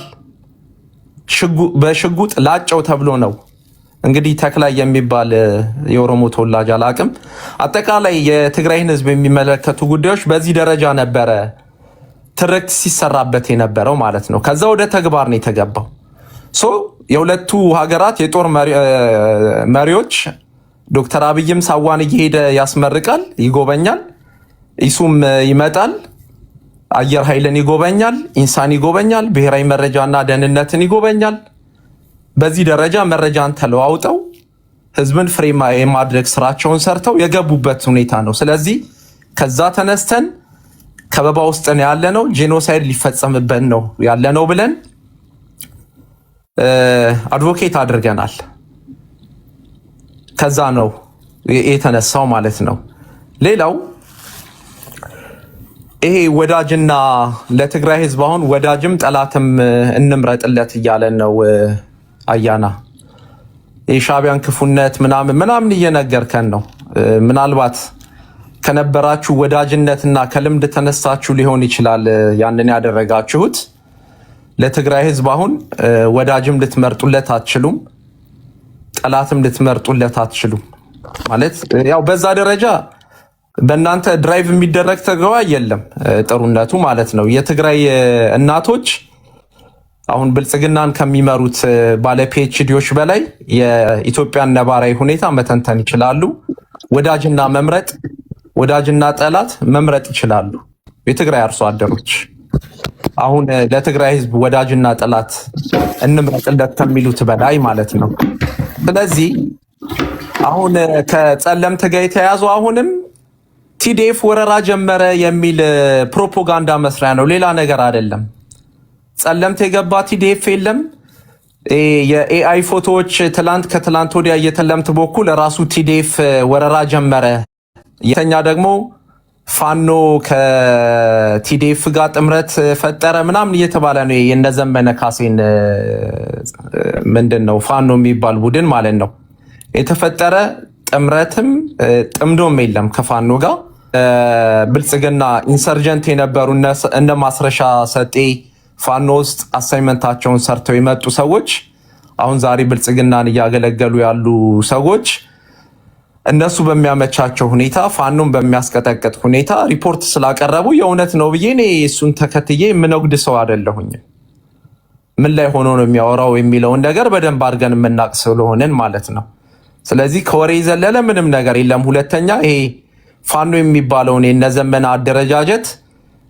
በሽጉጥ ላጨው ተብሎ ነው። እንግዲህ ተክላይ የሚባል የኦሮሞ ተወላጅ አላቅም። አጠቃላይ የትግራይን ህዝብ የሚመለከቱ ጉዳዮች በዚህ ደረጃ ነበረ ትርክት ሲሰራበት የነበረው ማለት ነው። ከዛ ወደ ተግባር ነው የተገባው። የሁለቱ ሀገራት የጦር መሪዎች ዶክተር አብይም ሳዋን እየሄደ ያስመርቃል፣ ይጎበኛል። ኢሱም ይመጣል፣ አየር ኃይልን ይጎበኛል፣ ኢንሳን ይጎበኛል፣ ብሔራዊ መረጃና ደህንነትን ይጎበኛል። በዚህ ደረጃ መረጃን ተለዋውጠው ህዝብን ፍሬም የማድረግ ስራቸውን ሰርተው የገቡበት ሁኔታ ነው። ስለዚህ ከዛ ተነስተን ከበባ ውስጥ ነው ያለነው፣ ጄኖሳይድ ሊፈጸምበት ነው ያለነው ብለን አድቮኬት አድርገናል። ከዛ ነው የተነሳው ማለት ነው። ሌላው ይሄ ወዳጅና ለትግራይ ህዝብ አሁን ወዳጅም ጠላትም እንምረጥለት እያለን ነው። አያና የሻቢያን ክፉነት ምናምን እየነገርከን ነው። ምናልባት ከነበራችሁ ወዳጅነትና ከልምድ ተነሳችሁ ሊሆን ይችላል ያንን ያደረጋችሁት። ለትግራይ ህዝብ አሁን ወዳጅም ልትመርጡለት አትችሉም፣ ጠላትም ልትመርጡለት አትችሉም። ማለት ያው በዛ ደረጃ በእናንተ ድራይቭ የሚደረግ ተግባር የለም ጥሩነቱ ማለት ነው። የትግራይ እናቶች አሁን ብልጽግናን ከሚመሩት ባለ ፒኤችዲዎች በላይ የኢትዮጵያን ነባራዊ ሁኔታ መተንተን ይችላሉ። ወዳጅና ጠላት መምረጥ ይችላሉ። የትግራይ አርሶ አደሮች አሁን ለትግራይ ህዝብ ወዳጅና ጠላት እንምረጥለት ከሚሉት በላይ ማለት ነው። ስለዚህ አሁን ከጸለምት ጋር የተያዙ አሁንም ቲዲኤፍ ወረራ ጀመረ የሚል ፕሮፓጋንዳ መስሪያ ነው፣ ሌላ ነገር አይደለም። ጸለምት የገባ ቲዲኤፍ የለም። የኤአይ ፎቶዎች ከትላንት ወዲያ እየተለምት በኩል ራሱ ቲዲኤፍ ወረራ ጀመረ፣ የተኛ ደግሞ ፋኖ ከቲዲኤፍ ጋር ጥምረት ፈጠረ ምናምን እየተባለ ነው። የነዘመነ ካሴን ምንድን ነው ፋኖ የሚባል ቡድን ማለት ነው የተፈጠረ ጥምረትም ጥምዶም የለም ከፋኖ ጋር። ብልጽግና ኢንሰርጀንት የነበሩ እነ ማስረሻ ሰጤ ፋኖ ውስጥ አሳይመንታቸውን ሰርተው የመጡ ሰዎች አሁን ዛሬ ብልጽግናን እያገለገሉ ያሉ ሰዎች እነሱ በሚያመቻቸው ሁኔታ ፋኖን በሚያስቀጠቅጥ ሁኔታ ሪፖርት ስላቀረቡ የእውነት ነው ብዬ እኔ እሱን ተከትዬ የምነግድ ሰው አይደለሁኝ። ምን ላይ ሆኖ ነው የሚያወራው የሚለውን ነገር በደንብ አድርገን የምናቅ ስለሆንን ማለት ነው። ስለዚህ ከወሬ የዘለለ ምንም ነገር የለም። ሁለተኛ ይሄ ፋኖ የሚባለውን የነዘመነ አደረጃጀት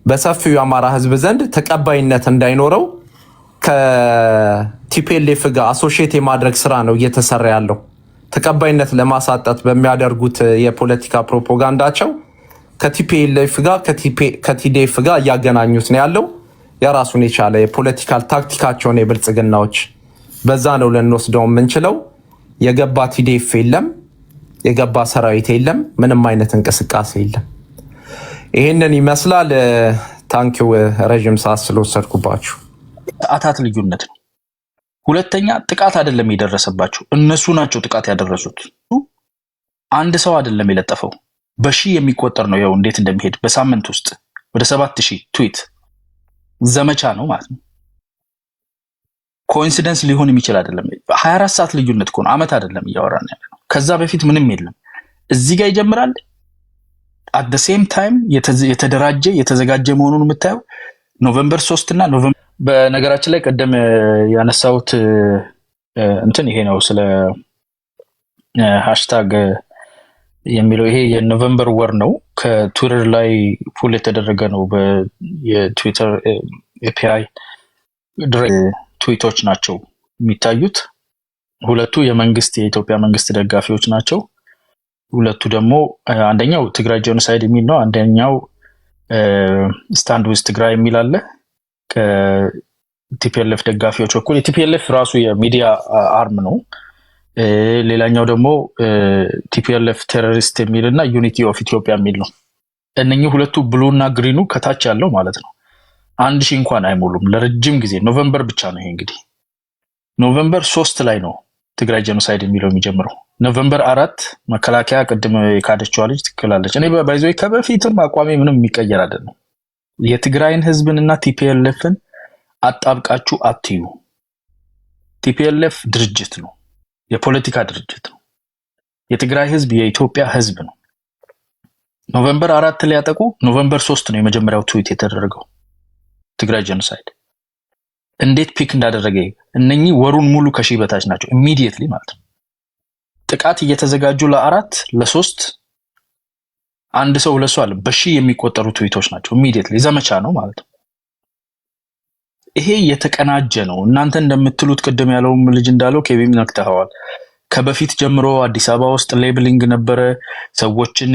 በሰፊው የአማራ ህዝብ ዘንድ ተቀባይነት እንዳይኖረው ከቲፒኤልኤፍ ጋር አሶሺየት የማድረግ ስራ ነው እየተሰራ ያለው። ተቀባይነት ለማሳጣት በሚያደርጉት የፖለቲካ ፕሮፓጋንዳቸው ከቲፒኤልኤፍ ጋር ከቲዲኤፍ ጋር እያገናኙት ነው ያለው። የራሱን የቻለ የፖለቲካል ታክቲካቸውን የብልጽግናዎች በዛ ነው ልንወስደው የምንችለው። የገባ ቲዲኤፍ የለም፣ የገባ ሰራዊት የለም፣ ምንም አይነት እንቅስቃሴ የለም። ይህንን ይመስላል። ታንኪው ረዥም ሰዓት ስለወሰድኩባችሁ። ሰዓታት ልዩነት ነው። ሁለተኛ ጥቃት አይደለም የደረሰባቸው፣ እነሱ ናቸው ጥቃት ያደረሱት። አንድ ሰው አይደለም የለጠፈው፣ በሺህ የሚቆጠር ነው። ያው እንዴት እንደሚሄድ በሳምንት ውስጥ ወደ 7000 ትዊት ዘመቻ ነው ማለት ነው። ኮኢንሲደንስ ሊሆን የሚችል አይደለም። 24 ሰዓት ልዩነት እኮ ነው፣ አመት አይደለም እያወራን ያለ ነው። ከዛ በፊት ምንም የለም። እዚህ ጋር ይጀምራል። at the same time የተደራጀ የተዘጋጀ መሆኑን የምታየው ኖቬምበር 3 እና ኖቬምበር። በነገራችን ላይ ቀደም ያነሳሁት እንትን ይሄ ነው ስለ ሃሽታግ የሚለው ይሄ የኖቬምበር ወር ነው። ከትዊተር ላይ ፑል የተደረገ ነው። የትዊተር ኤፒአይ ትዊቶች ናቸው የሚታዩት። ሁለቱ የኢትዮጵያ መንግስት ደጋፊዎች ናቸው። ሁለቱ ደግሞ አንደኛው ትግራይ ጄኖሳይድ የሚል ነው። አንደኛው ስታንድ ዊዝ ትግራይ የሚል አለ ከቲፒኤልኤፍ ደጋፊዎች በኩል። የቲፒኤልኤፍ ራሱ የሚዲያ አርም ነው። ሌላኛው ደግሞ ቲፒኤልኤፍ ቴሮሪስት የሚል እና ዩኒቲ ኦፍ ኢትዮጵያ የሚል ነው። እነኚህ ሁለቱ ብሉ እና ግሪኑ ከታች ያለው ማለት ነው 1000 እንኳን አይሞሉም ለረጅም ጊዜ። ኖቬምበር ብቻ ነው ይሄ እንግዲህ። ኖቬምበር 3 ላይ ነው ትግራይ ጄኖሳይድ የሚለው የሚጀምረው። ኖቬምበር 4 መከላከያ ቅድም የካደችዋ ልጅ ትክክላለች። እኔ ባይዞ ከበፊትም አቋሚ ምንም የሚቀየር አይደለም። የትግራይን ህዝብንና ቲፒኤልኤፍን አጣብቃችሁ አትዩ። ቲፒኤልኤፍ ድርጅት ነው፣ የፖለቲካ ድርጅት ነው። የትግራይ ህዝብ የኢትዮጵያ ህዝብ ነው። ኖቬምበር 4 ላይ ያጠቁ፣ ኖቬምበር 3 ነው የመጀመሪያው ትዊት የተደረገው ትግራይ ጄኖሳይድ። እንዴት ፒክ እንዳደረገ እነኚህ ወሩን ሙሉ ከሺህ በታች ናቸው። ኢሚዲየትሊ ማለት ነው ጥቃት እየተዘጋጁ ለ4 ለ3 አንድ ሰው ሁለት ሰው አለ በሺህ የሚቆጠሩ ትዊቶች ናቸው። ኢሚዲየትሊ ዘመቻ ነው ማለት ነው። ይሄ የተቀናጀ ነው። እናንተ እንደምትሉት ቅድም ያለው ልጅ እንዳለው ኬቪም ነክተዋል። ከበፊት ጀምሮ አዲስ አበባ ውስጥ ሌብሊንግ ነበረ። ሰዎችን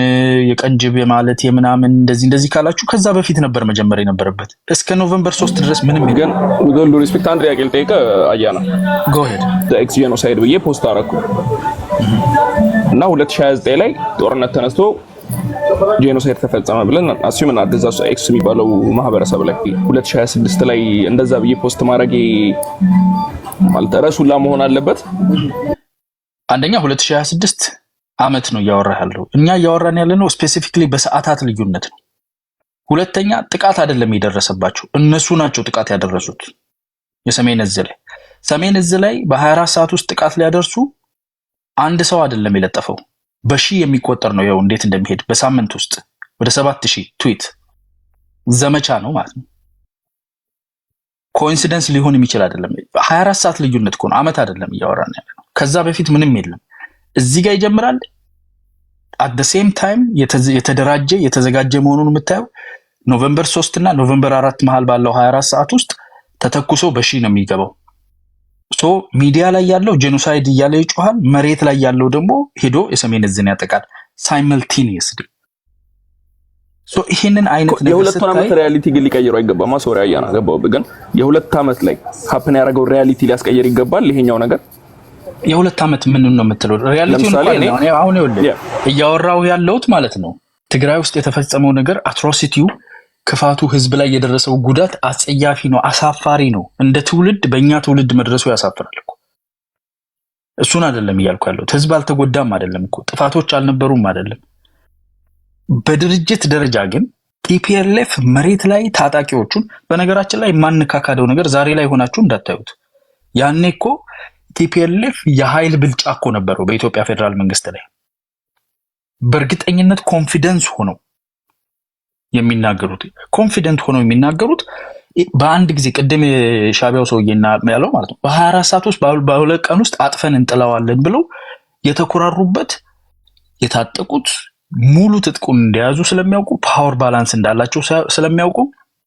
የቀንጅብ ማለት የምናምን እንደዚህ ካላችሁ ከዛ በፊት ነበር መጀመር የነበረበት። እስከ ኖቬምበር 3 ድረስ ምንም ይገን ወደሉ ሪስፔክት አንድ ጥያቄ ልጠይቅ። አያና go ahead ኤክስ ጄኖሳይድ ብዬ ፖስት አደረኩ እና 2029 ላይ ጦርነት ተነስቶ ጄኖሳይድ ተፈጸመ ብለን አስዩም እና አገዛዙ ኤክስ የሚባለው ማህበረሰብ ላይ 2026 ላይ እንደዛ ብዬ ፖስት ማድረግ ማለት ረሱላ መሆን አለበት። አንደኛ 2026 ዓመት ነው እያወራህ ያለው። እኛ እያወራን ያለነው ስፔሲፊክሊ በሰዓታት ልዩነት ነው። ሁለተኛ ጥቃት አይደለም የደረሰባቸው፣ እነሱ ናቸው ጥቃት ያደረሱት። የሰሜን እዝ ላይ ሰሜን እዝ ላይ በ24 ሰዓት ውስጥ ጥቃት ሊያደርሱ አንድ ሰው አይደለም የለጠፈው፣ በሺህ የሚቆጠር ነው። ያው እንዴት እንደሚሄድ በሳምንት ውስጥ ወደ 7000 ትዊት ዘመቻ ነው ማለት ነው። ኮኢንሲደንስ ሊሆን የሚችል አይደለም። 24 ሰዓት ልዩነት እኮ ነው፣ ዓመት አይደለም እያወራን ያለነው። ከዛ በፊት ምንም የለም። እዚህ ጋር ይጀምራል። at the same time የተደራጀ የተዘጋጀ መሆኑን የምታየው ኖቬምበር 3 እና ኖቬምበር 4 መሃል ባለው 24 ሰዓት ውስጥ ተተኩሶ በሺህ ነው የሚገባው። ሶ ሚዲያ ላይ ያለው ጄኖሳይድ እያለ ይጮሃል፣ መሬት ላይ ያለው ደግሞ ሄዶ የሰሜን እዝን ያጠቃል ሳይመልቴኒየስሊ። ሶ ይሄንን አይነት ነገር የሁለት ዓመት ሪያሊቲ ግን ሊቀይረው አይገባም። ማሶሪያ ያና ገባው ግን የሁለት ዓመት ላይ ሀፕን ያደረገው ሪያሊቲ ሊያስቀይር ይገባል። ይሄኛው ነገር የሁለት ዓመት ምን ነው የምትለው? ሪያሊቲውን እንኳን አሁን እያወራው ያለውት ማለት ነው። ትግራይ ውስጥ የተፈጸመው ነገር አትሮሲቲው፣ ክፋቱ፣ ህዝብ ላይ የደረሰው ጉዳት አጸያፊ ነው፣ አሳፋሪ ነው። እንደ ትውልድ በእኛ ትውልድ መድረሱ ያሳፍራል እኮ። እሱን አይደለም እያልኩ ያለሁት። ህዝብ አልተጎዳም አይደለም እኮ፣ ጥፋቶች አልነበሩም አይደለም። በድርጅት ደረጃ ግን ቲፒኤልኤፍ መሬት ላይ ታጣቂዎቹን፣ በነገራችን ላይ የማንካካደው ነገር ዛሬ ላይ ሆናችሁ እንዳታዩት። ያኔ እኮ ቲፒኤልኤፍ የኃይል ብልጫ እኮ ነበረው በኢትዮጵያ ፌደራል መንግስት ላይ። በእርግጠኝነት ኮንፊደንስ ሆነው የሚናገሩት በአንድ ጊዜ ቅድም ሻቢያው ሰውዬና ያለው ማለት ነው በ24 ሰዓት ውስጥ በሁለት ቀን ውስጥ አጥፈን እንጥለዋለን ብለው የተኮራሩበት፣ የታጠቁት ሙሉ ትጥቁን እንደያዙ ስለሚያውቁ፣ ፓወር ባላንስ እንዳላቸው ስለሚያውቁ፣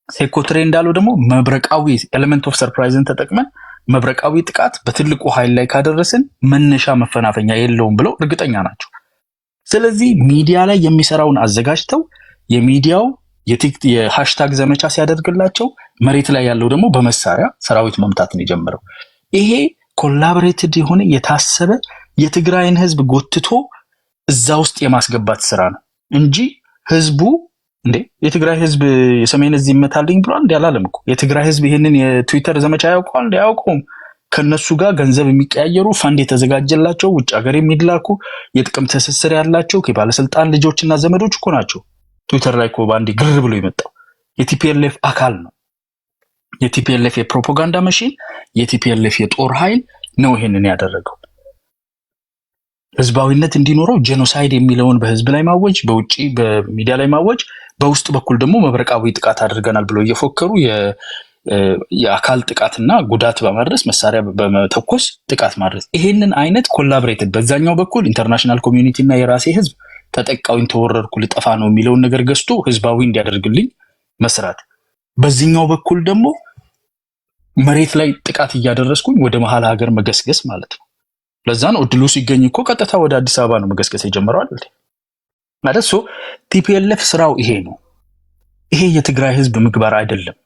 ሴኮትሬ እንዳለው ደግሞ መብረቃዊ ኤሌመንት ኦፍ ሰርፕራይዝን ተጠቅመን መብረቃዊ ጥቃት በትልቁ ኃይል ላይ ካደረስን መነሻ መፈናፈኛ የለውም ብለው እርግጠኛ ናቸው። ስለዚህ ሚዲያ ላይ የሚሰራውን አዘጋጅተው የሚዲያው የሃሽታግ ዘመቻ ሲያደርግላቸው፣ መሬት ላይ ያለው ደግሞ በመሳሪያ ሰራዊት መምታትን የጀመረው ይሄ ኮላቦሬትድ የሆነ የታሰበ የትግራይን ህዝብ ጎትቶ እዛ ውስጥ የማስገባት ስራ ነው እንጂ ህዝቡ እንዴ የትግራይ ህዝብ የሰሜን እዝ ይመታልኝ ብሏል እንዴ አላለም እኮ። የትግራይ ህዝብ ይሄንን የትዊተር ዘመቻ ያውቀዋል እንዴ? አያውቀውም። ከነሱ ጋር ገንዘብ የሚቀያየሩ ፈንድ የተዘጋጀላቸው ውጭ ሀገር የሚላኩ የጥቅም ትስስር ያላቸው ከባለስልጣን ልጆችና ዘመዶች እኮ ናቸው። ትዊተር ላይ እኮ ባንዴ ግር ብሎ የመጣው የቲፒኤልኤፍ አካል ነው። የቲፒኤልኤፍ የፕሮፓጋንዳ መሽን፣ የቲፒኤልኤፍ የጦር ኃይል ነው ይሄንን ያደረገው። ህዝባዊነት እንዲኖረው ጄኖሳይድ የሚለውን በህዝብ ላይ ማወጅ፣ በውጪ በሚዲያ ላይ ማወጅ፣ በውስጥ በኩል ደግሞ መብረቃዊ ጥቃት አድርገናል ብሎ እየፎከሩ የአካል ጥቃትና ጉዳት በማድረስ መሳሪያ በመተኮስ ጥቃት ማድረስ። ይሄንን አይነት ኮላቦሬትድ በዛኛው በኩል ኢንተርናሽናል ኮሚዩኒቲ እና የራሴ ህዝብ ተጠቃዊን ተወረርኩ ልጠፋ ነው የሚለውን ነገር ገዝቶ ህዝባዊ እንዲያደርግልኝ መስራት፣ በዚህኛው በኩል ደግሞ መሬት ላይ ጥቃት እያደረስኩኝ ወደ መሀል ሀገር መገስገስ ማለት ነው። ለዛ ነው እድሉ ሲገኝ እኮ ቀጥታ ወደ አዲስ አበባ ነው መገስገስ የጀመረው አይደል ማለት። ሶ ቲፒኤልኤፍ ስራው ይሄ ነው። ይሄ የትግራይ ህዝብ ምግባር አይደለም፣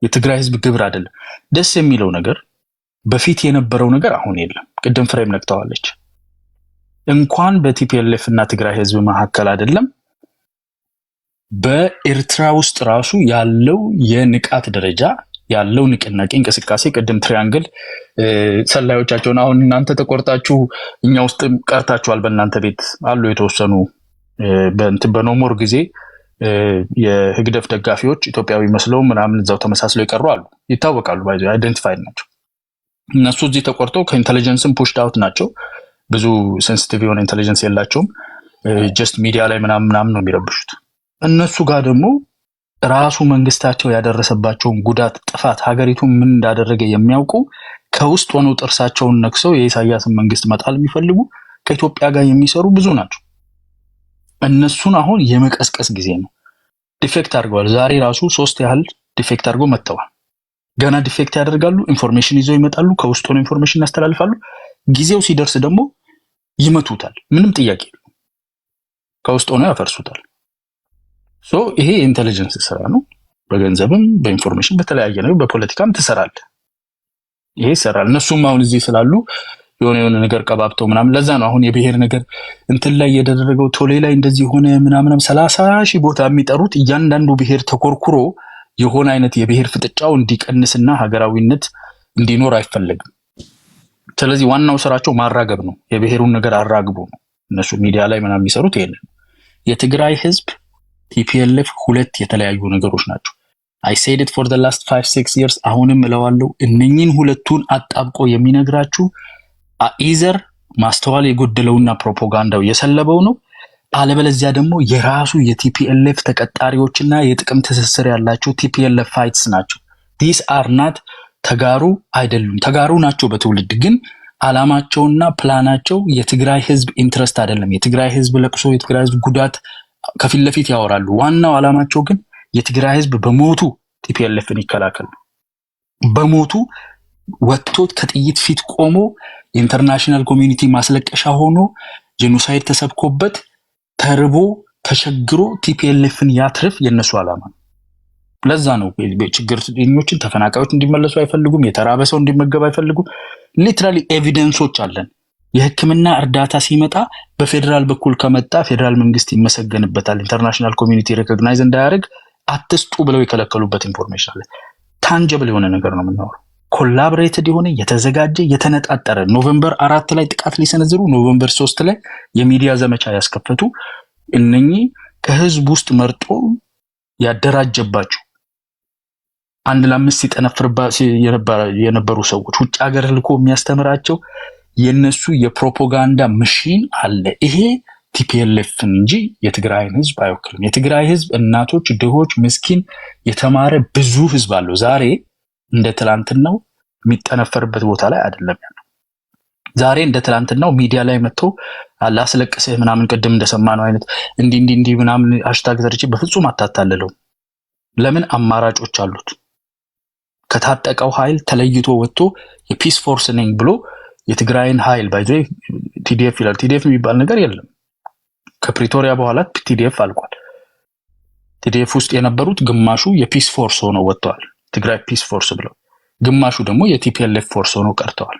የትግራይ ህዝብ ግብር አይደለም። ደስ የሚለው ነገር በፊት የነበረው ነገር አሁን የለም። ቅድም ፍሬም ነክተዋለች። እንኳን በቲፒኤልኤፍ እና ትግራይ ህዝብ መካከል አይደለም በኤርትራ ውስጥ ራሱ ያለው የንቃት ደረጃ ያለው ንቅናቄ እንቅስቃሴ፣ ቅድም ትሪያንግል ሰላዮቻቸውን አሁን እናንተ ተቆርጣችሁ እኛ ውስጥ ቀርታችኋል። በእናንተ ቤት አሉ የተወሰኑ በኖሞር ጊዜ የህግደፍ ደጋፊዎች ኢትዮጵያዊ መስለው ምናምን እዛው ተመሳስለው ይቀሩ አሉ፣ ይታወቃሉ። ባይዘ አይደንቲፋይድ ናቸው። እነሱ እዚህ ተቆርጠው ከኢንተለጀንስም ፑሽድ አውት ናቸው። ብዙ ሴንሲቲቭ የሆነ ኢንተለጀንስ የላቸውም። ጀስት ሚዲያ ላይ ምናምን ነው የሚረብሹት። እነሱ ጋር ደግሞ ራሱ መንግስታቸው ያደረሰባቸውን ጉዳት፣ ጥፋት፣ ሀገሪቱን ምን እንዳደረገ የሚያውቁ ከውስጥ ሆነው ጥርሳቸውን ነክሰው የኢሳያስን መንግስት መጣል የሚፈልጉ ከኢትዮጵያ ጋር የሚሰሩ ብዙ ናቸው። እነሱን አሁን የመቀስቀስ ጊዜ ነው። ዲፌክት አድርገዋል። ዛሬ ራሱ 3 ያህል ዲፌክት አድርገው መጥተዋል። ገና ዲፌክት ያደርጋሉ፣ ኢንፎርሜሽን ይዘው ይመጣሉ፣ ከውስጥ ሆነው ኢንፎርሜሽን ያስተላልፋሉ። ጊዜው ሲደርስ ደግሞ ይመቱታል። ምንም ጥያቄ የለውም። ከውስጥ ሆነው ያፈርሱታል። ሶ ይሄ የኢንተለጀንስ ስራ ነው። በገንዘብም በኢንፎርሜሽን በተለያየ ነው። በፖለቲካም ትሰራለህ። ይሄ ይሰራል። እነሱም አሁን እዚህ ስላሉ የሆነ ነገር ቀባብተው ምናምን፣ ለዛ ነው አሁን የብሔር ነገር እንትን ላይ የደረገው ቶሌ ላይ እንደዚህ ሆነ ምናምን 30,000 ቦታ የሚጠሩት እያንዳንዱ ብሔር ተኮርኩሮ የሆነ አይነት የብሔር ፍጥጫው እንዲቀንስና ሀገራዊነት እንዲኖር አይፈለግም። ስለዚህ ዋናው ስራቸው ማራገብ ነው። የብሔሩን ነገር አራግቡ ነው። እነሱ ሚዲያ ላይ ምናምን የሚሰሩት ይሄንን። የትግራይ ህዝብ ቲፒኤልኤፍ ሁለት የተለያዩ ነገሮች ናቸው። I said it for the last 5-6 years አሁንም እለዋለሁ። እነኚህን ሁለቱን አጣብቆ የሚነግራችሁ ኢዘር ማስተዋል የጎደለውና ፕሮፓጋንዳው የሰለበው ነው፣ አለበለዚያ ደግሞ የራሱ የቲፒኤልኤፍ ተቀጣሪዎችና የጥቅም ትስስር ያላቸው ቲፒኤልኤፍ ፋይትስ ናቸው። these are not ተጋሩ አይደሉም። ተጋሩ ናቸው በትውልድ ግን አላማቸውና ፕላናቸው የትግራይ ህዝብ ኢንትረስት አይደለም። የትግራይ ህዝብ ለቅሶ፣ የትግራይ ህዝብ ጉዳት ከፊት ለፊት ያወራሉ። ዋናው አላማቸው ግን የትግራይ ህዝብ በሞቱ ቲፒኤልኤፍን ይከላከል። በሞቱ ወጥቶት ከጥይት ፊት ቆሞ ኢንተርናሽናል ኮሚኒቲ ማስለቀሻ ሆኖ ጄኖሳይድ ተሰብኮበት ተርቦ ተሸግሮ ቲፒኤልኤፍን ያትርፍ የነሱ አላማ ነው። ለዛ ነው ችግረኞችን ተፈናቃዮች እንዲመለሱ አይፈልጉም። የተራበ ሰው እንዲመገብ አይፈልጉም። ሊትራሊ ኤቪደንሶች አለን። የህክምና እርዳታ ሲመጣ በፌደራል በኩል ከመጣ ፌደራል መንግስት ይመሰገንበታል። ኢንተርናሽናል ኮሚኒቲ ሪኮግናይዝ እንዳያደርግ አትስጡ ብለው የከለከሉበት ኢንፎርሜሽን አለ። ታንጀብል የሆነ ነገር ነው የምናወራው። ኮላቦሬትድ የሆነ የተዘጋጀ የተነጣጠረ ኖቬምበር 4 ላይ ጥቃት ሊሰነዝሩ ኖቬምበር 3 ላይ የሚዲያ ዘመቻ ያስከፈቱ እነኚህ ከህዝብ ውስጥ መርጦ ያደራጀባቸው 1-5 ሲጠነፍርባ የነበሩ ሰዎች ውጭ ሀገር ልኮ የሚያስተምራቸው የነሱ የፕሮፓጋንዳ መሽን አለ። ይሄ ቲፒኤልኤፍን እንጂ የትግራይን ህዝብ አይወክልም። የትግራይ ህዝብ እናቶች፣ ድሆች፣ ምስኪን የተማረ ብዙ ህዝብ አለው። ዛሬ እንደ ትላንትናው የሚጠነፈርበት ቦታ ላይ አይደለም ያለው። ዛሬ እንደ ትላንትናው ሚዲያ ላይ መጥቶ አላስለቅስህ ምናምን ቅድም እንደሰማነው አይነት እንዲህ ምናምን ሃሽታግ ዘርቼ በፍጹም አታታልለው። ለምን አማራጮች አሉት። ከታጠቀው ኃይል ተለይቶ ወጥቶ የፒስ ፎርስ ነኝ ብሎ የትግራይን ኃይል ባይዘ ቲዲኤፍ ይላል። ቲዲኤፍ የሚባል ነገር የለም። ከፕሪቶሪያ በኋላ ቲዲኤፍ አልቋል። ቲዲኤፍ ውስጥ የነበሩት ግማሹ የፒስ ፎርስ ሆነው ወጥተዋል፣ ትግራይ ፒስ ፎርስ ብለው፣ ግማሹ ደግሞ የቲፒኤልኤፍ ፎርስ ሆነው ቀርተዋል።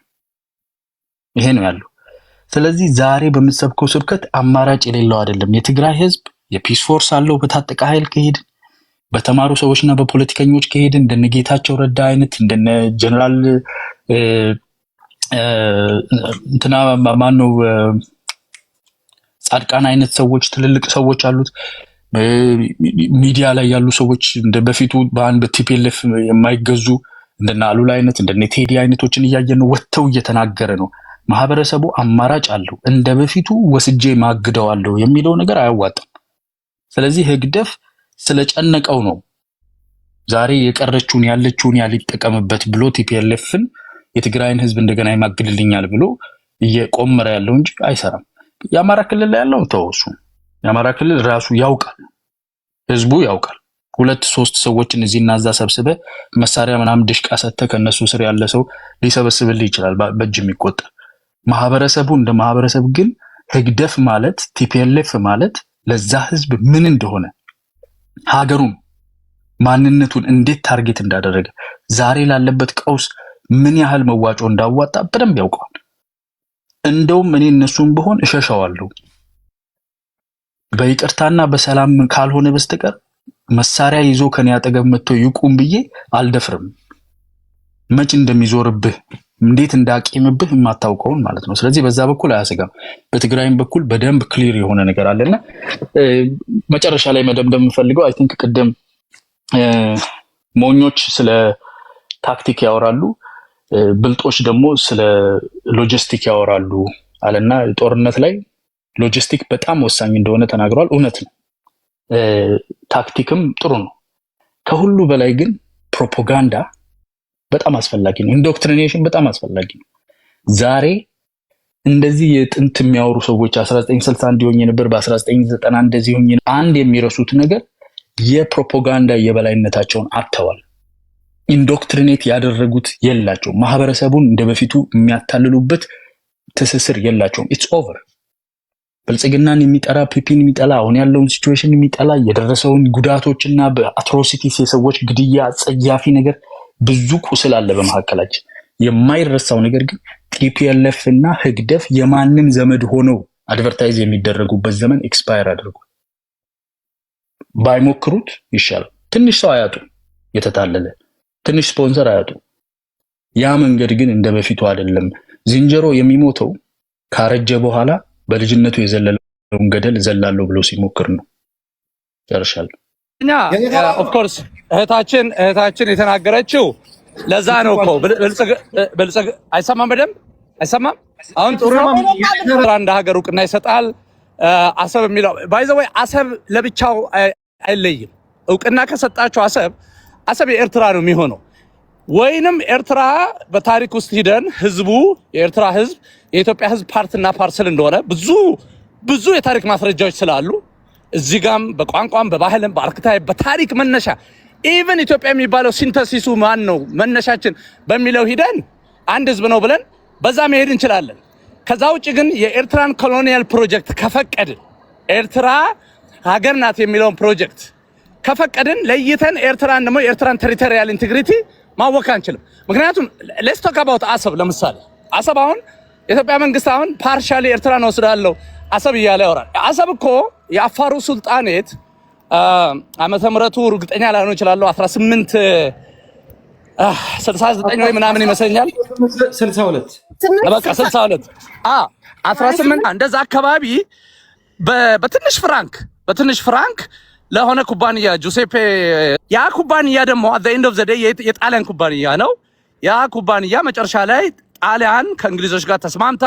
ይሄ ነው ያለው። ስለዚህ ዛሬ በምትሰብከው ስብከት አማራጭ የሌለው አይደለም። የትግራይ ህዝብ የፒስ ፎርስ አለው። በታጠቀ ኃይል ከሄድን በተማሩ ሰዎችና በፖለቲከኞች ከሄድን እንደነ ጌታቸው ረዳ አይነት እንደነ ጀነራል እንትና ማነው ጻድቃን አይነት ሰዎች ትልልቅ ሰዎች አሉት። ሚዲያ ላይ ያሉ ሰዎች እንደ በፊቱ በአንድ በቲፒኤልኤፍ የማይገዙ እንደነ አሉላ አይነት እንደነ ቴዲ አይነቶችን እያየን ነው። ወጥተው እየተናገረ ነው። ማህበረሰቡ አማራጭ አለው። እንደ በፊቱ ወስጄ ማግደዋለሁ የሚለው ነገር አያዋጣም። ስለዚህ ህግደፍ ስለጨነቀው ነው ዛሬ የቀረችውን ያለችውን ያልጠቀምበት ብሎ ቲፒኤልኤፍን የትግራይን ህዝብ እንደገና ይማግድልኛል ብሎ እየቆመረ ያለው እንጂ አይሰራም። የአማራ ክልል ላይ ያለው ተወሱ። የአማራ ክልል ራሱ ያውቃል፣ ህዝቡ ያውቃል። 2-3 ሰዎችን እዚህና እዛ ሰብስበ መሳሪያ ምናምን ድሽቃ ሰተ ከነሱ ስር ያለ ሰው ሊሰበስብልህ ይችላል በእጅ የሚቆጠር። ማህበረሰቡ እንደ ማህበረሰብ ግን ህግደፍ ማለት ቲፒኤልኤፍ ማለት ለዛ ህዝብ ምን እንደሆነ ሀገሩን ማንነቱን እንዴት ታርጌት እንዳደረገ ዛሬ ላለበት ቀውስ ምን ያህል መዋጮ እንዳዋጣ በደንብ ያውቀዋል። እንደውም እኔ እነሱን በሆን እሸሻዋለሁ። በይቅርታና በሰላም ካልሆነ በስተቀር መሳሪያ ይዞ ከኔ አጠገብ መጥቶ ይቁም ብዬ አልደፍርም። መች እንደሚዞርብህ እንዴት እንዳቂምብህ የማታውቀውን ማለት ነው። ስለዚህ በዛ በኩል አያሰጋም። በትግራይም በኩል በደንብ ክሊር የሆነ ነገር አለና መጨረሻ ላይ መደምደም የምፈልገው አይ ቲንክ ቅድም ሞኞች ስለ ታክቲክ ያወራሉ፣ ብልጦች ደግሞ ስለ ሎጂስቲክ ያወራሉ አለና ጦርነት ላይ ሎጂስቲክ በጣም ወሳኝ እንደሆነ ተናግሯል። እውነት ነው። ታክቲክም ጥሩ ነው። ከሁሉ በላይ ግን ፕሮፓጋንዳ በጣም አስፈላጊ ነው። ኢንዶክትሪኔሽን በጣም አስፈላጊ ነው። ዛሬ እንደዚህ የጥንት የሚያወሩ ሰዎች 1960 እንዲሆን ነበር፣ በ1990 እንደዚህ ሆኝ አንድ የሚረሱት ነገር የፕሮፓጋንዳ የበላይነታቸውን አጥተዋል። ኢንዶክትሪኔት ያደረጉት የላቸውም። ማህበረሰቡን እንደበፊቱ የሚያታልሉበት ትስስር የላቸውም። ኢትስ ኦቨር። ብልጽግናን የሚጠላ ፒፒን የሚጠላ አሁን ያለውን ሲቹዌሽን የሚጠላ የደረሰውን ጉዳቶችና በአትሮሲቲስ የሰዎች ግድያ አጸያፊ ነገር ብዙ ቁስል አለ በመካከላችን። የማይረሳው ነገር ግን ቲፒኤልኤፍ እና ህግደፍ የማንም ዘመድ ሆነው አድቨርታይዝ የሚደረጉበት ዘመን ኤክስፓየር አድርጓል። ባይሞክሩት ይሻላል። ትንሽ ሰው አያጡ፣ የተታለለ ትንሽ ስፖንሰር አያጡ። ያ መንገድ ግን እንደ በፊቱ አይደለም። ዝንጀሮ የሚሞተው ካረጀ በኋላ በልጅነቱ የዘለለውን ገደል ዘላለሁ ብሎ ሲሞክር ነው። ጨርሻለሁ። እኛ ኦፍ ኮርስ እህታችን የተናገረችው ለዛ ነው እኮ ብልጽግ አይሰማም፣ በደንብ አይሰማም። አሁን ጥሩ ነው። አንድ ሀገር እውቅና ይሰጣል። አሰብ የሚለው ባይ ዘ ወይ አሰብ ለብቻው አይለይም። እውቅና ከሰጣቸው አሰብ የኤርትራ ነው የሚሆነው። ወይንም ኤርትራ በታሪክ ውስጥ ሂደን ህዝቡ የኤርትራ ህዝብ የኢትዮጵያ ህዝብ ፓርትና ፓርሰል እንደሆነ ብዙ የታሪክ ማስረጃዎች ስላሉ እዚህ ጋም በቋንቋም በባህልም በአርክታይም በታሪክ መነሻ ኢቭን ኢትዮጵያ የሚባለው ሲንተሲሱ ማን ነው መነሻችን በሚለው ሂደን አንድ ህዝብ ነው ብለን በዛ መሄድ እንችላለን። ከዛ ውጭ ግን የኤርትራን ኮሎኒያል ፕሮጀክት ከፈቀድን ኤርትራ ሀገር ናት የሚለውን ፕሮጀክት ከፈቀድን ለይተን ኤርትራን ደግሞ የኤርትራን ቴሪቶሪያል ኢንቴግሪቲ ማወቅ አንችልም። ምክንያቱም ሌትስ ቶክ አባውት አሰብ። ለምሳሌ አሰብ አሁን የኢትዮጵያ መንግስት አሁን ፓርሻሊ ኤርትራን ወስዳለሁ አሰብ እያለ ያወራል። አሰብ እኮ የአፋሩ ሱልጣኔት ዓመተ ምህረቱ እርግጠኛ ላይሆን ይችላል 1869 ወይ ምናምን ይመስለኛል 62 በቃ 62 18 እንደዛ አካባቢ በትንሽ ፍራንክ ለሆነ ኩባንያ ጁሴፔ ያ ኩባንያ ደግሞ at the end of the day የጣሊያን ኩባንያ ነው። ያ ኩባንያ መጨረሻ ላይ ጣሊያን ከእንግሊዞች ጋር ተስማምታ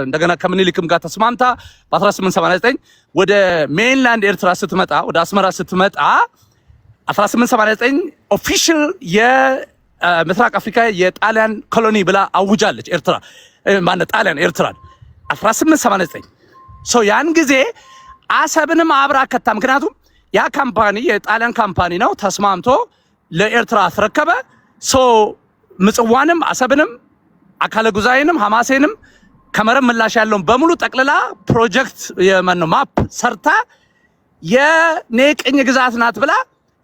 እንደገና ከምኒልክም ጋር ተስማምታ በ1889 ወደ ሜንላንድ ኤርትራ ስትመጣ ወደ አስመራ ስትመጣ 1889 ኦፊሻል የምስራቅ አፍሪካ የጣሊያን ኮሎኒ ብላ አውጃለች። ኤርትራ ማለት ጣሊያን ኤርትራን 1889 ሶ ያን ጊዜ አሰብንም አብራ ከታ። ምክንያቱም ያ ካምፓኒ የጣሊያን ካምፓኒ ነው፣ ተስማምቶ ለኤርትራ አስረከበ። ሶ ምጽዋንም አሰብንም አካለ ጉዛይንም ሐማሴንም ከመረብ ምላሽ ያለውን በሙሉ ጠቅልላ ፕሮጀክት የማነው ማፕ ሰርታ የኔ ቅኝ ግዛት ናት ብላ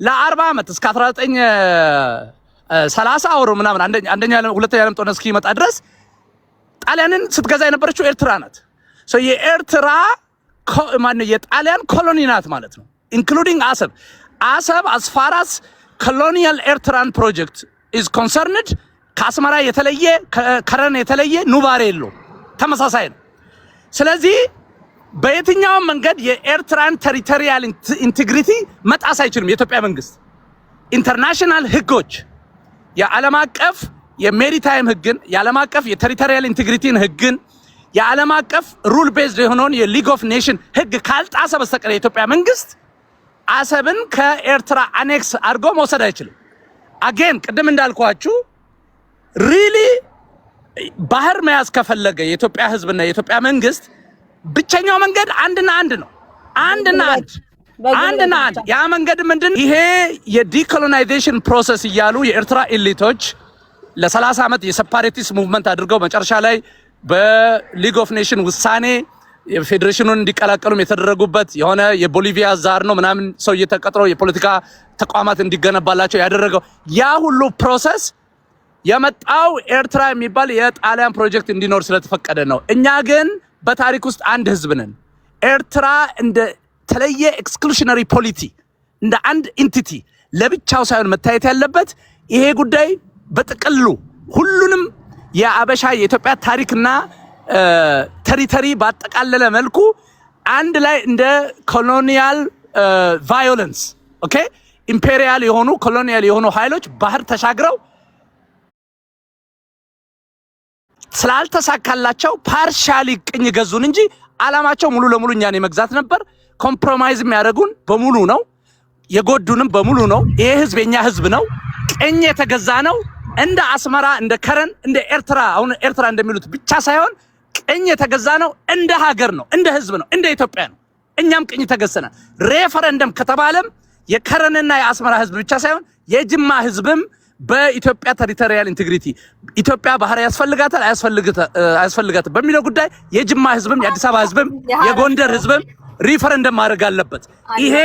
ለ40 ዓመት እስከ 1930 አውሮ ምናምን አንደኛ ሁለተኛ ዓለም ጦርነት እስኪመጣ ድረስ ጣሊያንን ስትገዛ የነበረችው ኤርትራ ናት። ሶ የኤርትራ ማነው የጣሊያን ኮሎኒ ናት ማለት ነው፣ ኢንክሉዲንግ አሰብ as far as colonial ኤርትራን ፕሮጀክት is concerned ከአስመራ የተለየ ከረን የተለየ ኑባሬ የለውም፣ ተመሳሳይ ነው። ስለዚህ በየትኛውም መንገድ የኤርትራን ቴሪቶሪያል ኢንቴግሪቲ መጣስ አይችልም የኢትዮጵያ መንግስት። ኢንተርናሽናል ህጎች የዓለም አቀፍ የሜሪታይም ህግን የዓለም አቀፍ የቴሪቶሪያል ኢንቴግሪቲን ህግን የዓለም አቀፍ ሩል ቤዝድ የሆነውን የሊግ ኦፍ ኔሽን ህግ ካልጣሰ በስተቀር የኢትዮጵያ መንግስት አሰብን ከኤርትራ አኔክስ አድርጎ መውሰድ አይችልም። አጌን ቅድም እንዳልኳችሁ ሪሊ ባህር መያዝ ከፈለገ የኢትዮጵያ ህዝብና የኢትዮጵያ መንግስት ብቸኛው መንገድ አንድና አንድ ነው። አንድና አንድ ያ መንገድ ምንድን? ይሄ የዲኮሎናይዜሽን ፕሮሰስ እያሉ የኤርትራ ኤሊቶች ለ30 ዓመት የሴፓሬቲስት ሙቭመንት አድርገው መጨረሻ ላይ በሊግ ኦፍ ኔሽን ውሳኔ ፌዴሬሽኑን እንዲቀላቀሉም የተደረጉበት የሆነ የቦሊቪያ ዛር ነው ምናምን ሰው እየተቀጥረው የፖለቲካ ተቋማት እንዲገነባላቸው ያደረገው ያ ሁሉ ፕሮሰስ የመጣው ኤርትራ የሚባል የጣሊያን ፕሮጀክት እንዲኖር ስለተፈቀደ ነው። እኛ ግን በታሪክ ውስጥ አንድ ህዝብ ነን። ኤርትራ እንደ ተለየ ኤክስክሉሽነሪ ፖሊቲ እንደ አንድ ኢንቲቲ ለብቻው ሳይሆን መታየት ያለበት ይሄ ጉዳይ በጥቅሉ ሁሉንም የአበሻ የኢትዮጵያ ታሪክና ቴሪቶሪ ባጠቃለለ መልኩ አንድ ላይ እንደ ኮሎኒያል ቫዮለንስ ኦኬ ኢምፔሪያል የሆኑ ኮሎኒያል የሆኑ ኃይሎች ባህር ተሻግረው ስላልተሳካላቸው ፓርሻሊ ቅኝ ገዙን እንጂ አላማቸው ሙሉ ለሙሉ እኛን የመግዛት ነበር። ኮምፕሮማይዝ የሚያደርጉን በሙሉ ነው፣ የጎዱንም በሙሉ ነው። ይሄ ህዝብ የኛ ህዝብ ነው፣ ቅኝ የተገዛ ነው። እንደ አስመራ እንደ ከረን እንደ ኤርትራ አሁን ኤርትራ እንደሚሉት ብቻ ሳይሆን ቅኝ የተገዛ ነው። እንደ ሀገር ነው፣ እንደ ህዝብ ነው፣ እንደ ኢትዮጵያ ነው። እኛም ቅኝ ተገዝተናል። ሬፈረንደም ከተባለም የከረንና የአስመራ ህዝብ ብቻ ሳይሆን የጅማ ህዝብም በኢትዮጵያ ቴሪቶሪያል ኢንቴግሪቲ ኢትዮጵያ ባህር ያስፈልጋታል አያስፈልጋትም በሚለው ጉዳይ የጅማ ህዝብም የአዲስ አበባ ህዝብም የጎንደር ህዝብም ሪፈረንደም ማድረግ አለበት። ይሄ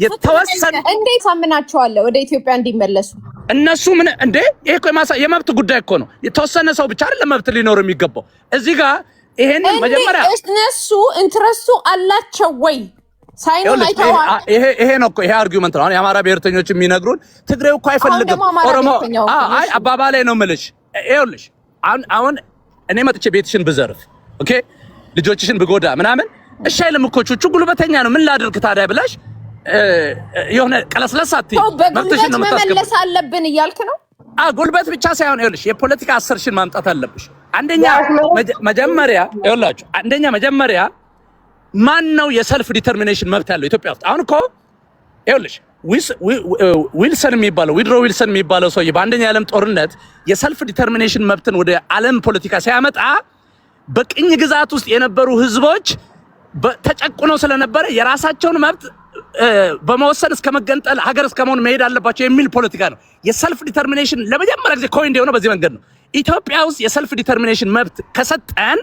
የተወሰነ እንዴት አምናቸዋለሁ ወደ ኢትዮጵያ እንዲመለሱ? እነሱ ምን እንዴ? ይሄ እኮ የመብት ጉዳይ እኮ ነው። የተወሰነ ሰው ብቻ አይደለም መብት ሊኖር የሚገባው። እዚህ ጋር ይሄን መጀመሪያ እነሱ ኢንትረስቱ አላቸው ወይ ሳይሆን አይተዋል። ይሄ ነው እኮ ይሄ አርጊውመንት ነው። የአማራ ብሔርተኞች የሚነግሩን ትግሬው እኮ አይፈልግም ኦሮሞ አይ አባባላይ ነው የምልሽ። ይኸውልሽ አሁን እኔ መጥቼ ቤትሽን ብዘርፍ ኦኬ ልጆችሽን ብጎዳ ምናምን እሺ አይልም እኮ ቹቹ ጉልበተኛ ነው ምን ላድርግ ታዲያ ብላሽ የሆነ ቀለስለስ አትይ መብትሽን ነው መመለስ አለብን እያልክ ነው ጉልበት ብቻ ሳይሆን ይኸውልሽ የፖለቲካ አሰርሽን ማምጣት አለብሽ አንደኛ መጀመሪያ ማን ነው የሰልፍ ዲተርሚኔሽን መብት ያለው ኢትዮጵያ ውስጥ አሁን እኮ ይኸውልሽ ዊልሰን የሚባለው ሰውዬ በአንደኛ የዓለም ጦርነት የሰልፍ ዲተርሚኔሽን መብትን ወደ ዓለም ፖለቲካ ሲያመጣ በቅኝ ግዛት ውስጥ የነበሩ ህዝቦች ተጨቁነው ስለነበረ የራሳቸውን መብት በመወሰን እስከ መገንጠል ሀገር እስከ መሆን መሄድ አለባቸው የሚል ፖለቲካ ነው የሰልፍ ዲተርሚኔሽን ለመጀመሪያ ጊዜ ኮይን እንደሆነ በዚህ መንገድ ነው ኢትዮጵያ ውስጥ የሰልፍ ዲተርሚኔሽን መብት ከሰጠን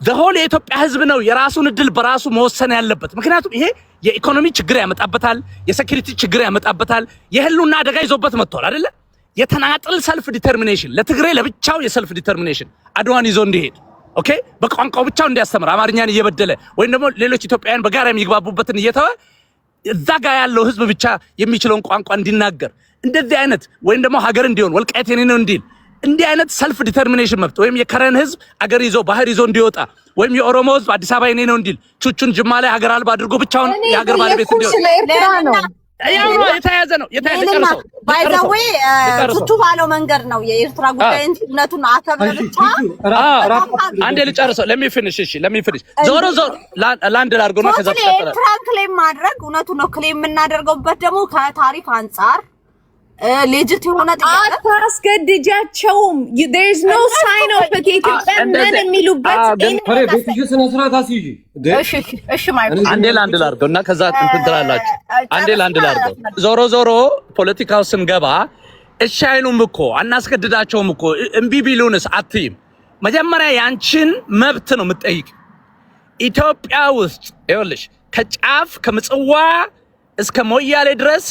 ዘሆል የኢትዮጵያ ህዝብ ነው የራሱን እድል በራሱ መወሰን ያለበት ምክንያቱም ይሄ የኢኮኖሚ ችግር ያመጣበታል የሴኩሪቲ ችግር ያመጣበታል የህልውና አደጋ ይዞበት መጥቷል አይደለ የተናጥል ሰልፍ ዲተርሚኔሽን ለትግሬ ለብቻው የሰልፍ ዲተርሚኔሽን አድዋን ይዞ እንዲሄድ ኦኬ በቋንቋው ብቻው እንዲያስተምር አማርኛን እየበደለ ወይም ደግሞ ሌሎች ኢትዮጵያውያን በጋራ የሚግባቡበትን እየተወ እዛ ጋር ያለው ህዝብ ብቻ የሚችለውን ቋንቋ እንዲናገር እንደዚህ አይነት ወይም ደግሞ ሀገር እንዲሆን ወልቃይት የኔ ነው እንዲል እንዲህ አይነት ሰልፍ ዲተርሚኔሽን መብት ወይም የከረን ህዝብ አገር ይዞ ባህር ይዞ እንዲወጣ ወይም የኦሮሞ ህዝብ አዲስ አበባ የኔ ነው እንዲል ቹቹን ጅማ ላይ ሀገር አልባ አድርጎ ብቻውን የሀገር ባለቤት እንዲሆን የተያዘ ጨርሰው ባይዛዌ ቹቹ ባለው መንገድ ነው የኤርትራ ጉዳይ እንጂ እውነቱን አሰብረ ብቻ አንዴ ልጨርሰው ለሚፊኒሽ ዞሮ ላንድ ላድርገውና ከዛ ተቀጥለ ኤርትራ ክሌም ማድረግ እውነቱ ነው ክሌም የምናደርገውበት ደግሞ ከታሪክ አንፃር ሌጂት የሆነ ጥያቄ አታስገድጃቸውም there is no sign of it ኢትዮጵያ ምን የሚሉበት እሺ ማለት አንዴ ላንድ ላድርገውና ከዛ ትንትራላችሁ አንዴ ላንድ ላድርገው ዞሮ ፖለቲካው ስንገባ እሺ አይሉም እኮ አናስገድዳቸውም እኮ እምቢ ቢሉንስ አትይም መጀመሪያ ያንቺን መብት ነው የምትጠይቅ ኢትዮጵያ ውስጥ ይኸውልሽ ከጫፍ ከምጽዋ እስከ ሞያሌ ድረስ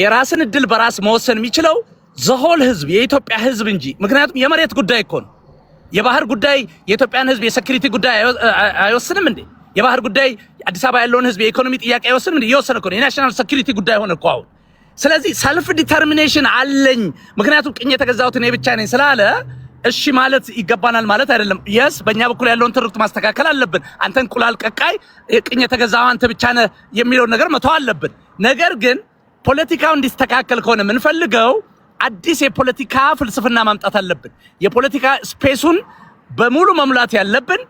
የራስን እድል በራስ መወሰን የሚችለው ዘሆል ህዝብ የኢትዮጵያ ህዝብ እንጂ ምክንያቱም የመሬት ጉዳይ እኮ ነው የባህር ጉዳይ የኢትዮጵያን ህዝብ የሴኩሪቲ ጉዳይ አይወስንም እንዴ የባህር ጉዳይ አዲስ አበባ ያለውን ህዝብ የኢኮኖሚ ጥያቄ አይወስንም እንዴ ይወሰን እኮ ነው የናሽናል ሴኩሪቲ ጉዳይ ሆነ እኮ አሁን ስለዚህ ሰልፍ ዲተርሚኔሽን አለኝ ምክንያቱም ቅኝ የተገዛሁት እኔ ብቻ ነኝ ስላለ እሺ ማለት ይገባናል ማለት አይደለም የስ በእኛ በኩል ያለውን ትርክት ማስተካከል አለብን አንተ እንቁላል ቀቃይ ቅኝ የተገዛው አንተ ብቻ ነህ የሚለው ነገር መተው አለብን ነገር ግን ፖለቲካው እንዲስተካከል ከሆነ ምን ፈልገው አዲስ የፖለቲካ ፍልስፍና ማምጣት አለብን የፖለቲካ ስፔሱን በሙሉ መሙላት ያለብን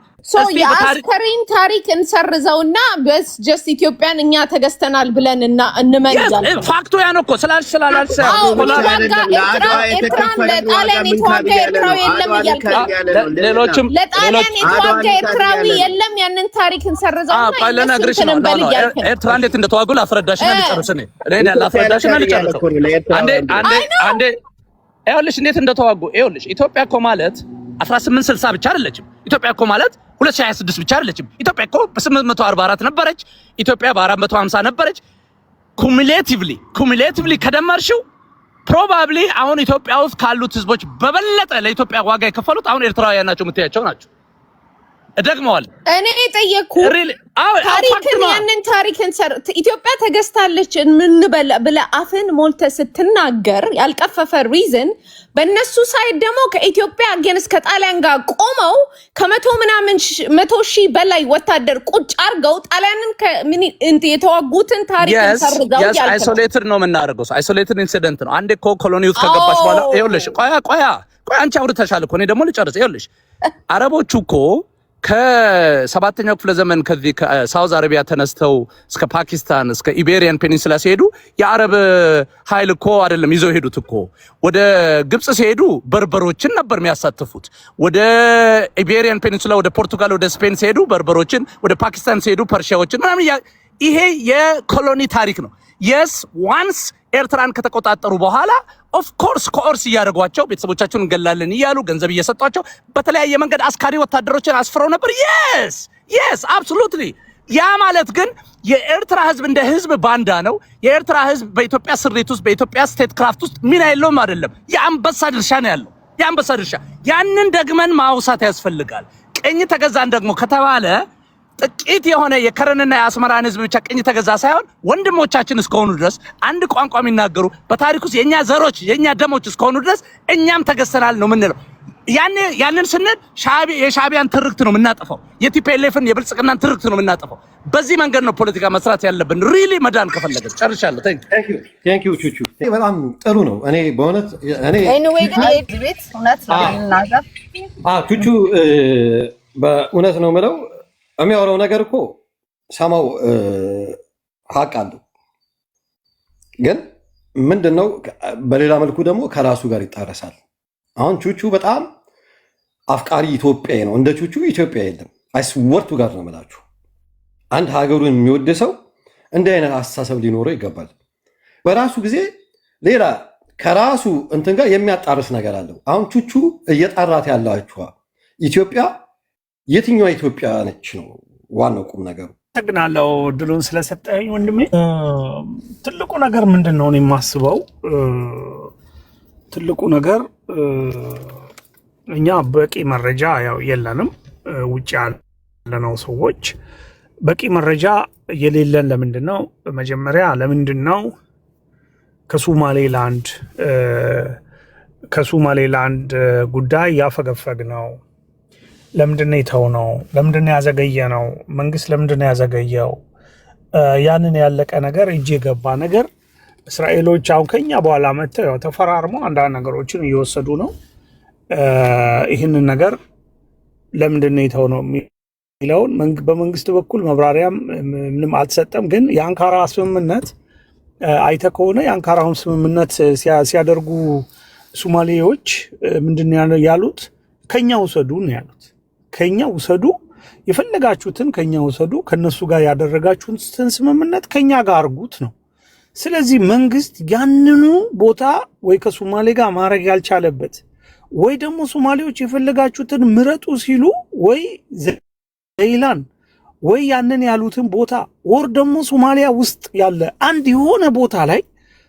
የአስከሬን ታሪክ እንሰርዘውና በስ ጀስት ኢትዮጵያን እኛ ተገዝተናል ብለን እና እንመንዛለን ፋክቱ ያ ነው እኮ ስላልሽ ለጣሊያን የተዋጋ ኤርትራዊ የለም እያልክ ሌሎችም ለጣሊያን የተዋጋ ኤርትራዊ የለም ያንን ታሪክ እንሰርዘውና ለነግርሽ ነው ኤርትራ እንዴት እንደተዋጉ ላስረዳሽ እና ልጨርስ እኔ ላስረዳሽ እና ልጨርስ አንዴ ይኸውልሽ እንዴት እንደተዋጉ ይኸውልሽ ኢትዮጵያ እኮ ማለት 1860 ብቻ አይደለችም ኢትዮጵያ እኮ ማለት 2026 ብቻ አይደለችም ኢትዮጵያ እኮ በ844 ነበረች ኢትዮጵያ በ450 ነበረች ኩሙሌቲቭሊ ከደመርሽው ፕሮባብሊ አሁን ኢትዮጵያ ውስጥ ካሉት ህዝቦች በበለጠ ለኢትዮጵያ ዋጋ የከፈሉት አሁን ኤርትራውያን ናቸው የምትያቸው ናቸው እደግመዋል እኔ ጠየቅኩ ታሪክን ያንን ታሪክን ኢትዮጵያ ተገዝታለች ምን ብለ አፍን ሞልተ ስትናገር ያልቀፈፈ ሪዝን በእነሱ ሳይድ ደግሞ ከኢትዮጵያ ግን እስከ ጣሊያን ጋር ቆመው ከ100 ሺህ በላይ ወታደር ቁጭ አርገው ጣሊያንን የተዋጉትን ታሪክ ሰርገው ያልከው አይሶሌትድ ነው የምናደርገው አይሶሌትድ ኢንሲደንት ነው አንዴ እኮ ኮሎኒ ውስጥ ከገባሽ በኋላ ይኸውልሽ ቆያ አንቺ አውርተሻል እኮ እኔ ደግሞ ልጨርስ ይኸውልሽ አረቦቹ እኮ ከሰባተኛው ክፍለ ዘመን ከዚህ ከሳውዝ አረቢያ ተነስተው እስከ ፓኪስታን እስከ ኢቤሪያን ፔኒንሱላ ሲሄዱ የአረብ ኃይል እኮ አይደለም ይዘው ሄዱት እኮ ወደ ግብጽ ሲሄዱ በርበሮችን ነበር የሚያሳትፉት ወደ ኢቤሪያን ፔኒንሱላ ወደ ፖርቱጋል ወደ ስፔን ሲሄዱ በርበሮችን ወደ ፓኪስታን ሲሄዱ ፐርሺያዎችን ምናምን ይሄ የኮሎኒ ታሪክ ነው የስ ዋንስ ኤርትራን ከተቆጣጠሩ በኋላ ኦፍ ኮርስ ኮርስ እያደረጓቸው ቤተሰቦቻቸውን እንገላለን እያሉ ገንዘብ እየሰጧቸው በተለያየ መንገድ አስካሪ ወታደሮችን አስፍረው ነበር yes absolutely ያ ማለት ግን የኤርትራ ህዝብ እንደ ህዝብ ባንዳ ነው የኤርትራ ህዝብ በኢትዮጵያ ስሪት ውስጥ በኢትዮጵያ ስቴት ክራፍት ውስጥ ምን አይለውም አይደለም የአንበሳ ድርሻ ነው ያለው የአንበሳ ድርሻ ያንን ደግመን ማውሳት ያስፈልጋል ቅኝ ተገዛን ደግሞ ከተባለ ጥቂት የሆነ የከረንና የአስመራን ህዝብ ብቻ ቅኝ ተገዛ ሳይሆን ወንድሞቻችን እስከሆኑ ድረስ አንድ ቋንቋ የሚናገሩ በታሪክ ውስጥ የኛ ዘሮች የኛ ደሞች እስከሆኑ ድረስ እኛም ተገዝተናል ነው ምንለው ያንን ስንል የሻዕቢያን ትርክት ነው የምናጠፋው። የቲፒኤልኤፍን የብልጽግናን ትርክት ነው የምናጠፋው። በዚህ መንገድ ነው ፖለቲካ መስራት ያለብን። ሪሊ መዳን ከፈለገ ጨርሻለሁ። ቴንክ ዩ ቹቹ በጣም ጥሩ ነው። እኔ በእውነት ኤኒዌይ ግን ቤት እውነት ነው እናገር ቹቹ በእውነት ነው የምለው የሚያወራው ነገር እኮ ሰማው ሀቅ አለው። ግን ምንድነው በሌላ መልኩ ደግሞ ከራሱ ጋር ይጣረሳል። አሁን ቹቹ በጣም አፍቃሪ ኢትዮጵያ ነው። እንደ ቹቹ ኢትዮጵያ የለም። አይስወርቱ ጋር ነው የምላችሁ። አንድ ሀገሩን የሚወድ ሰው እንዲህ አይነት አስተሳሰብ ሊኖረው ይገባል። በራሱ ጊዜ ሌላ ከራሱ እንትን ጋር የሚያጣርስ ነገር አለው። አሁን ቹቹ እየጣራት ያላችኋ ኢትዮጵያ የትኛዋ ኢትዮጵያ ነች ነው ዋናው ቁም ነገሩ። ተግናለው ድሉን ስለሰጠኝ ወንድሜ። ትልቁ ነገር ምንድነው ነው የማስበው ትልቁ ነገር እኛ በቂ መረጃ ያው የለንም። ውጭ ያለነው ሰዎች በቂ መረጃ የሌለን ለምንድነው? መጀመሪያ ለምንድነው ከሶማሌላንድ ጉዳይ ያፈገፈግ ነው? ለምንድነው የተውነው? ለምንድነው ያዘገየነው? መንግስት ለምንድነው ያዘገየው? ያንን ያለቀ ነገር እጅ የገባ ነገር እስራኤሎች አሁን ከኛ በኋላ መጥተው ያው ተፈራርመው አንዳንድ ነገሮችን እየወሰዱ ነው። ይህንን ነገር ለምንድነው የተውነው የሚለውን በመንግስት በኩል መብራሪያም ምንም አልተሰጠም። ግን የአንካራ ስምምነት አይተ ከሆነ የአንካራውን ስምምነት ሲያደርጉ ሶማሌዎች ምንድነው ያሉት? ከኛ ውሰዱ ነው ያሉት። ከኛ ውሰዱ፣ የፈለጋችሁትን ከኛ ውሰዱ፣ ከነሱ ጋር ያደረጋችሁትን ስምምነት ከኛ ጋር አርጉት ነው። ስለዚህ መንግስት ያንኑ ቦታ ወይ ከሶማሌ ጋር ማድረግ ያልቻለበት ወይ ደግሞ ሶማሌዎች የፈለጋችሁትን ምረጡ ሲሉ ወይ ዘይላን ወይ ያንን ያሉትን ቦታ ወር ደግሞ ሶማሊያ ውስጥ ያለ አንድ የሆነ ቦታ ላይ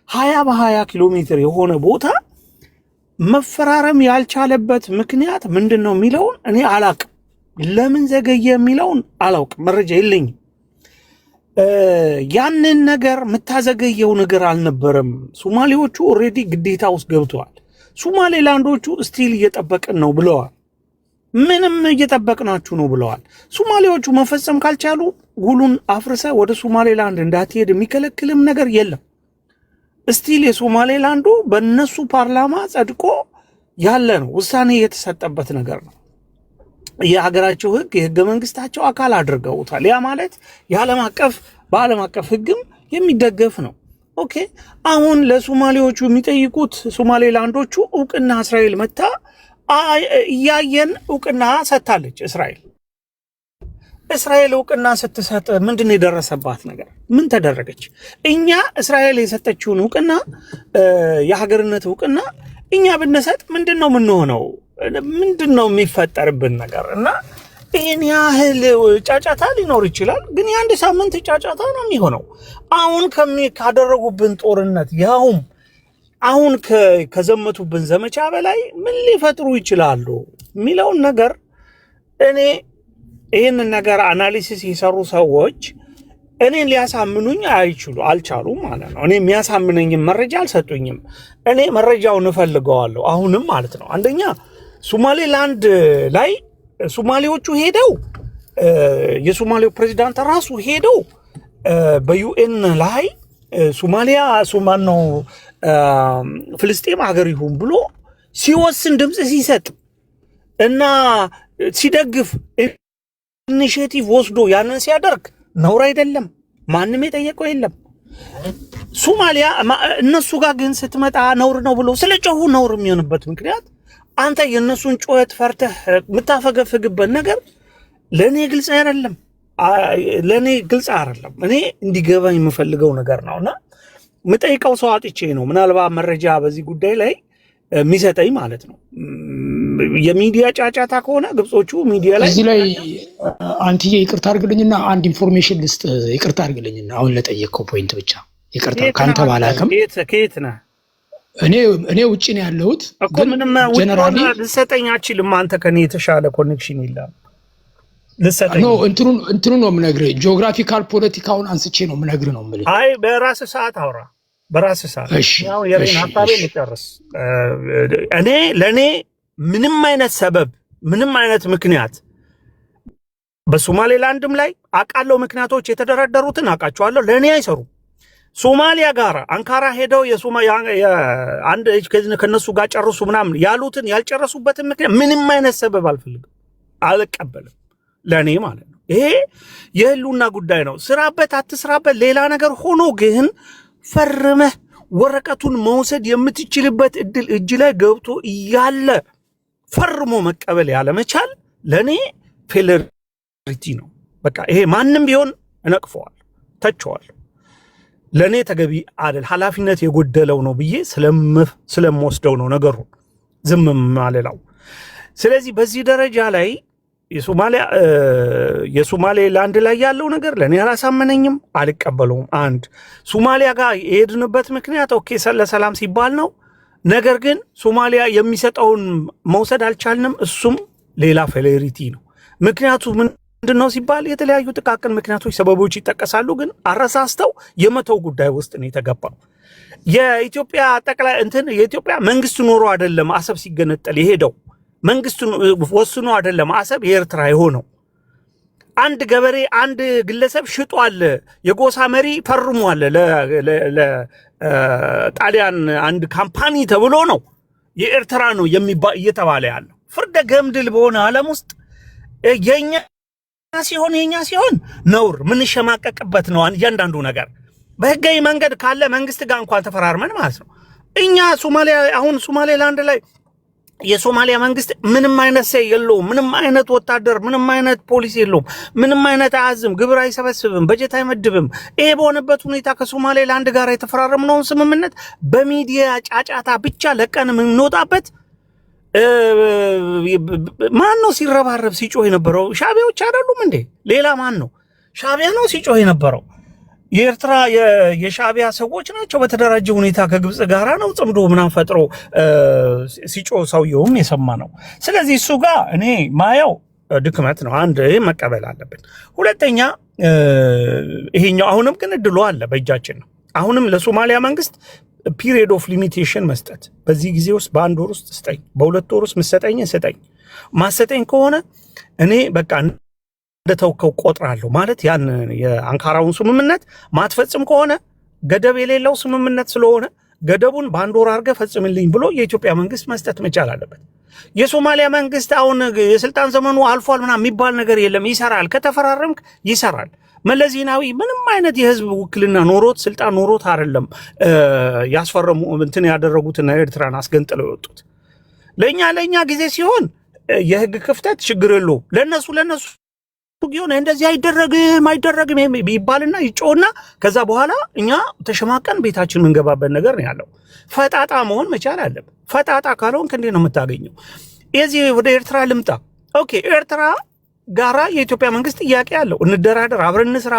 20 በ20 ኪሎ ሜትር የሆነ ቦታ መፈራረም ያልቻለበት ምክንያት ምንድነው የሚለውን እኔ አላቅም። ለምን ዘገየ የሚለውን አላውቅም፣ መረጃ የለኝም። ያንን ነገር የምታዘገየው ነገር አልነበረም። ሶማሌዎቹ ኦልሬዲ ግዴታ ውስጥ ገብተዋል። ሶማሌላንዶቹ ስቲል እየጠበቅን ነው ብለዋል። ምንም እየጠበቅናችሁ ነው ብለዋል። ሶማሌዎቹ መፈጸም ካልቻሉ ውሉን አፍርሰ ወደ ሶማሌላንድ እንዳትሄድ የሚከለክልም ነገር የለም። ስቲል የሶማሌላንዱ በእነሱ ፓርላማ ጸድቆ ያለ ነው፣ ውሳኔ የተሰጠበት ነገር ነው። የሀገራቸው ህግ የህገ መንግስታቸው አካል አድርገውታል። ያ ማለት በዓለም አቀፍ ህግም የሚደገፍ ነው። ኦኬ አሁን ለሶማሌዎቹ የሚጠይቁት ሶማሌላንዶቹ እውቅና እስራኤል መታ እያየን እውቅና ሰጥታለች። እስራኤል እውቅና ስትሰጥ ምንድን የደረሰባት ነገር? ምን ተደረገች? እኛ እስራኤል የሰጠችውን እውቅና የሀገርነት እውቅና እኛ ብንሰጥ ምንድነው የምንሆነው? ምንድነው የሚፈጠርብን ነገር? እና ይህን ያህል ጫጫታ ሊኖር ይችላል፣ ግን የአንድ ሳምንት ጫጫታ ነው የሚሆነው። አሁን ካደረጉብን ጦርነት ያውም አሁን ከዘመቱብን ዘመቻ በላይ ምን ሊፈጥሩ ይችላሉ የሚለውን ነገር እኔ ይህንን ነገር አናሊሲስ የሰሩ ሰዎች እኔን ሊያሳምኑኝ አልቻሉም ማለት ነው። እኔ የሚያሳምነኝም መረጃ አልሰጡኝም። እኔ መረጃውን እፈልገዋለሁ አሁንም ማለት ነው። አንደኛ ሶማሌላንድ ላይ ሶማሌዎቹ ሄደው የሶማሌው ፕሬዚዳንት ራሱ ሄደው በዩኤን ላይ ሶማሊያ ነው ፍልስጤም ሀገር ይሁን ብሎ ሲወስን ድምፅ ሲሰጥ እና ሲደግፍ ኢኒሼቲቭ ወስዶ ያንን ሲያደርግ ነውር አይደለም። ማንም የጠየቀው የለም። ሶማሊያ እነሱ ጋር ግን ስትመጣ ነውር ነው ብሎ ስለጮሁ ነውር የሚሆንበት ምክንያት አንተ የነሱን ጩኸት ፈርተህ የምታፈገፍግበት ነገር ለእኔ ግልጽ አይደለም። እኔ እንዲገባኝ የምፈልገው ነገር ነውና የምጠይቀው ሰው አጥቼ ነው። ምናልባት መረጃ በዚህ ጉዳይ ላይ የሚሰጠኝ ማለት ነው። የሚዲያ ጫጫታ ከሆነ ግብጾቹ ሚዲያ ላይ እዚህ ላይ አንትዬ ይቅርታ አድርግልኝና አንድ ኢንፎርሜሽን ልስጥ። ይቅርታ አድርግልኝና አሁን ለጠየቅከው ፖይንት ብቻ ይቅርታ። ካንተ ባላቅም ከየት ነህ? እኔ ውጪ ነው ያለሁት እኮ ምንም ጀነራሊ ልሰጠኝ አችልም። አንተ ከኔ የተሻለ ኮኔክሽን ይላል ልሰጠኝ ነው። እንትኑ ነው የምነግርህ። ጂኦግራፊካል ፖለቲካውን አንስቼ ነው የምነግርህ ነው የምልህ። አይ በራስህ ሰዓት አውራ፣ በራስህ ሰዓት። ያው የሬን ሀሳቤን ልጨርስ። ለእኔ ምንም አይነት ሰበብ ምንም አይነት ምክንያት በሶማሌላንድም ላይ አቃለው ምክንያቶች የተደረደሩትን አቃቸዋለሁ ለኔ አይሰሩም። ሶማሊያ ጋር አንካራ ሄደው አንድ ከነሱ ጋር ጨርሱ ምናምን ያሉትን ያልጨረሱበትን ምክንያት ምንም አይነት ሰበብ አልፈልግም፣ አልቀበልም ለኔ ማለት ነው። ይሄ የህልውና ጉዳይ ነው። ስራበት አትስራበት ሌላ ነገር ሆኖ ግን ፈርመህ ወረቀቱን መውሰድ የምትችልበት እድል እጅ ላይ ገብቶ እያለ ፈርሞ መቀበል ያለመቻል ለኔ ፌለሪቲ ነው። በቃ ይሄ ማንም ቢሆን እነቅፈዋል፣ ተቸዋል። ለኔ ተገቢ አይደል፣ ኃላፊነት የጎደለው ነው ብዬ ስለምወስደው ነው ነገሩ ዝም ማለላው። ስለዚህ በዚህ ደረጃ ላይ የሶማሌላንድ ላይ ያለው ነገር ለኔ አላሳመነኝም፣ አልቀበለውም። አንድ ሶማሊያ ጋር የሄድንበት ምክንያት ኦኬ ለሰላም ሲባል ነው። ነገር ግን ሶማሊያ የሚሰጠውን መውሰድ አልቻልንም። እሱም ሌላ ፌሌሪቲ ነው። ምክንያቱ ምንድነው ሲባል የተለያዩ ጥቃቅን ምክንያቶች፣ ሰበቦች ይጠቀሳሉ። ግን አረሳስተው የመተው ጉዳይ ውስጥ ነው የተገባው። የኢትዮጵያ ጠቅላይ የኢትዮጵያ መንግስት ኖሮ አይደለም አሰብ ሲገነጠል የሄደው፣ መንግስቱ ወስኖ አይደለም አሰብ የኤርትራ የሆነው። አንድ ገበሬ አንድ ግለሰብ ሽጧል፣ የጎሳ መሪ ፈርሟል ለጣሊያን አንድ ካምፓኒ ተብሎ ነው የኤርትራ ነው እየተባለ ያለው። ፍርደ ገምድል በሆነ ዓለም ውስጥ የኛ ሲሆን ነውር ምን ሸማቀቅበት ነው እያንዳንዱ ነገር። በህጋዊ መንገድ ካለ መንግስት ጋር እንኳን ተፈራርመን ማለት ነው። እኛ ሶማሌላንድ ላይ የሶማሊያ መንግስት ምንም አይነት ሰይ የለውም፣ ምንም አይነት ወታደር፣ ምንም አይነት ፖሊስ የለውም፣ ምንም አይነት አያዝም፣ ግብር አይሰበስብም፣ በጀት አይመድብም። ይሄ በሆነበት ሁኔታ ከሶማሌላንድ ጋር የተፈራረምነውን ስምምነት በሚዲያ ጫጫታ ብቻ ለቀን የምንወጣበት ማን ነው ሲረባረብ ሲጮህ የነበረው? ሻቢያዎች አይደሉም እንዴ? ሌላ ማን ነው? ሻቢያ ነው ሲጮህ የነበረው። የኤርትራ የሻቢያ ሰዎች ናቸው በተደራጀ ሁኔታ ከግብጽ ጋራ ነው ጽምዶ ምናምን ፈጥሮ ሲጮህ ሰውየውም የሰማ ነው። ስለዚህ እሱ ጋር እኔ ማየው ድክመት ነው። አንድ መቀበል አለብን። ሁለተኛ ይሄኛው አሁንም ግን እድሉ አለ በእጃችን ነው። አሁንም ለሶማሊያ መንግስት ፒሪየድ ኦፍ ሊሚቴሽን መስጠት፣ በዚህ ጊዜ ውስጥ በአንድ ወር ውስጥ ስጠኝ፣ በሁለት ወር ውስጥ ምሰጠኝ ስጠኝ፣ ማሰጠኝ ከሆነ እኔ በቃ እንደተውከው ቆጥራለሁ ማለት ያን የአንካራውን ስምምነት ማትፈጽም ከሆነ ገደብ የሌለው ስምምነት ስለሆነ ገደቡን በአንድ ወር አድርገህ ፈጽምልኝ ብሎ የኢትዮጵያ መንግስት መስጠት መቻል አለበት። የሶማሊያ መንግስት አሁን የስልጣን ዘመኑ አልፏል ምናምን የሚባል ነገር የለም። ይሰራል፣ ከተፈራረምክ ይሰራል። መለስ ዜናዊ ምንም አይነት የህዝብ ውክልና ኖሮት ስልጣን ኖሮት አይደለም ያስፈረሙ ያደረጉትና ኤርትራን አስገንጥለው የወጡት። ለኛ ጊዜ ሲሆን የህግ ክፍተት ችግር የለውም። ለነሱ ጊዮን እንደዚህ አይደረግም ይባልና ይጮህና ከዛ በኋላ እኛ ተሸማቀን ቤታችን የምንገባበት ነገር ነው ያለው። ፈጣጣ መሆን መቻል አለብን። ፈጣጣ ካልሆንክ እንዴት ነው የምታገኘው? የዚህ ወደ ኤርትራ ልምጣ። ኦኬ ኤርትራ ጋራ የኢትዮጵያ መንግስት ጥያቄ አለው። እንደራደር፣ አብረን እንስራ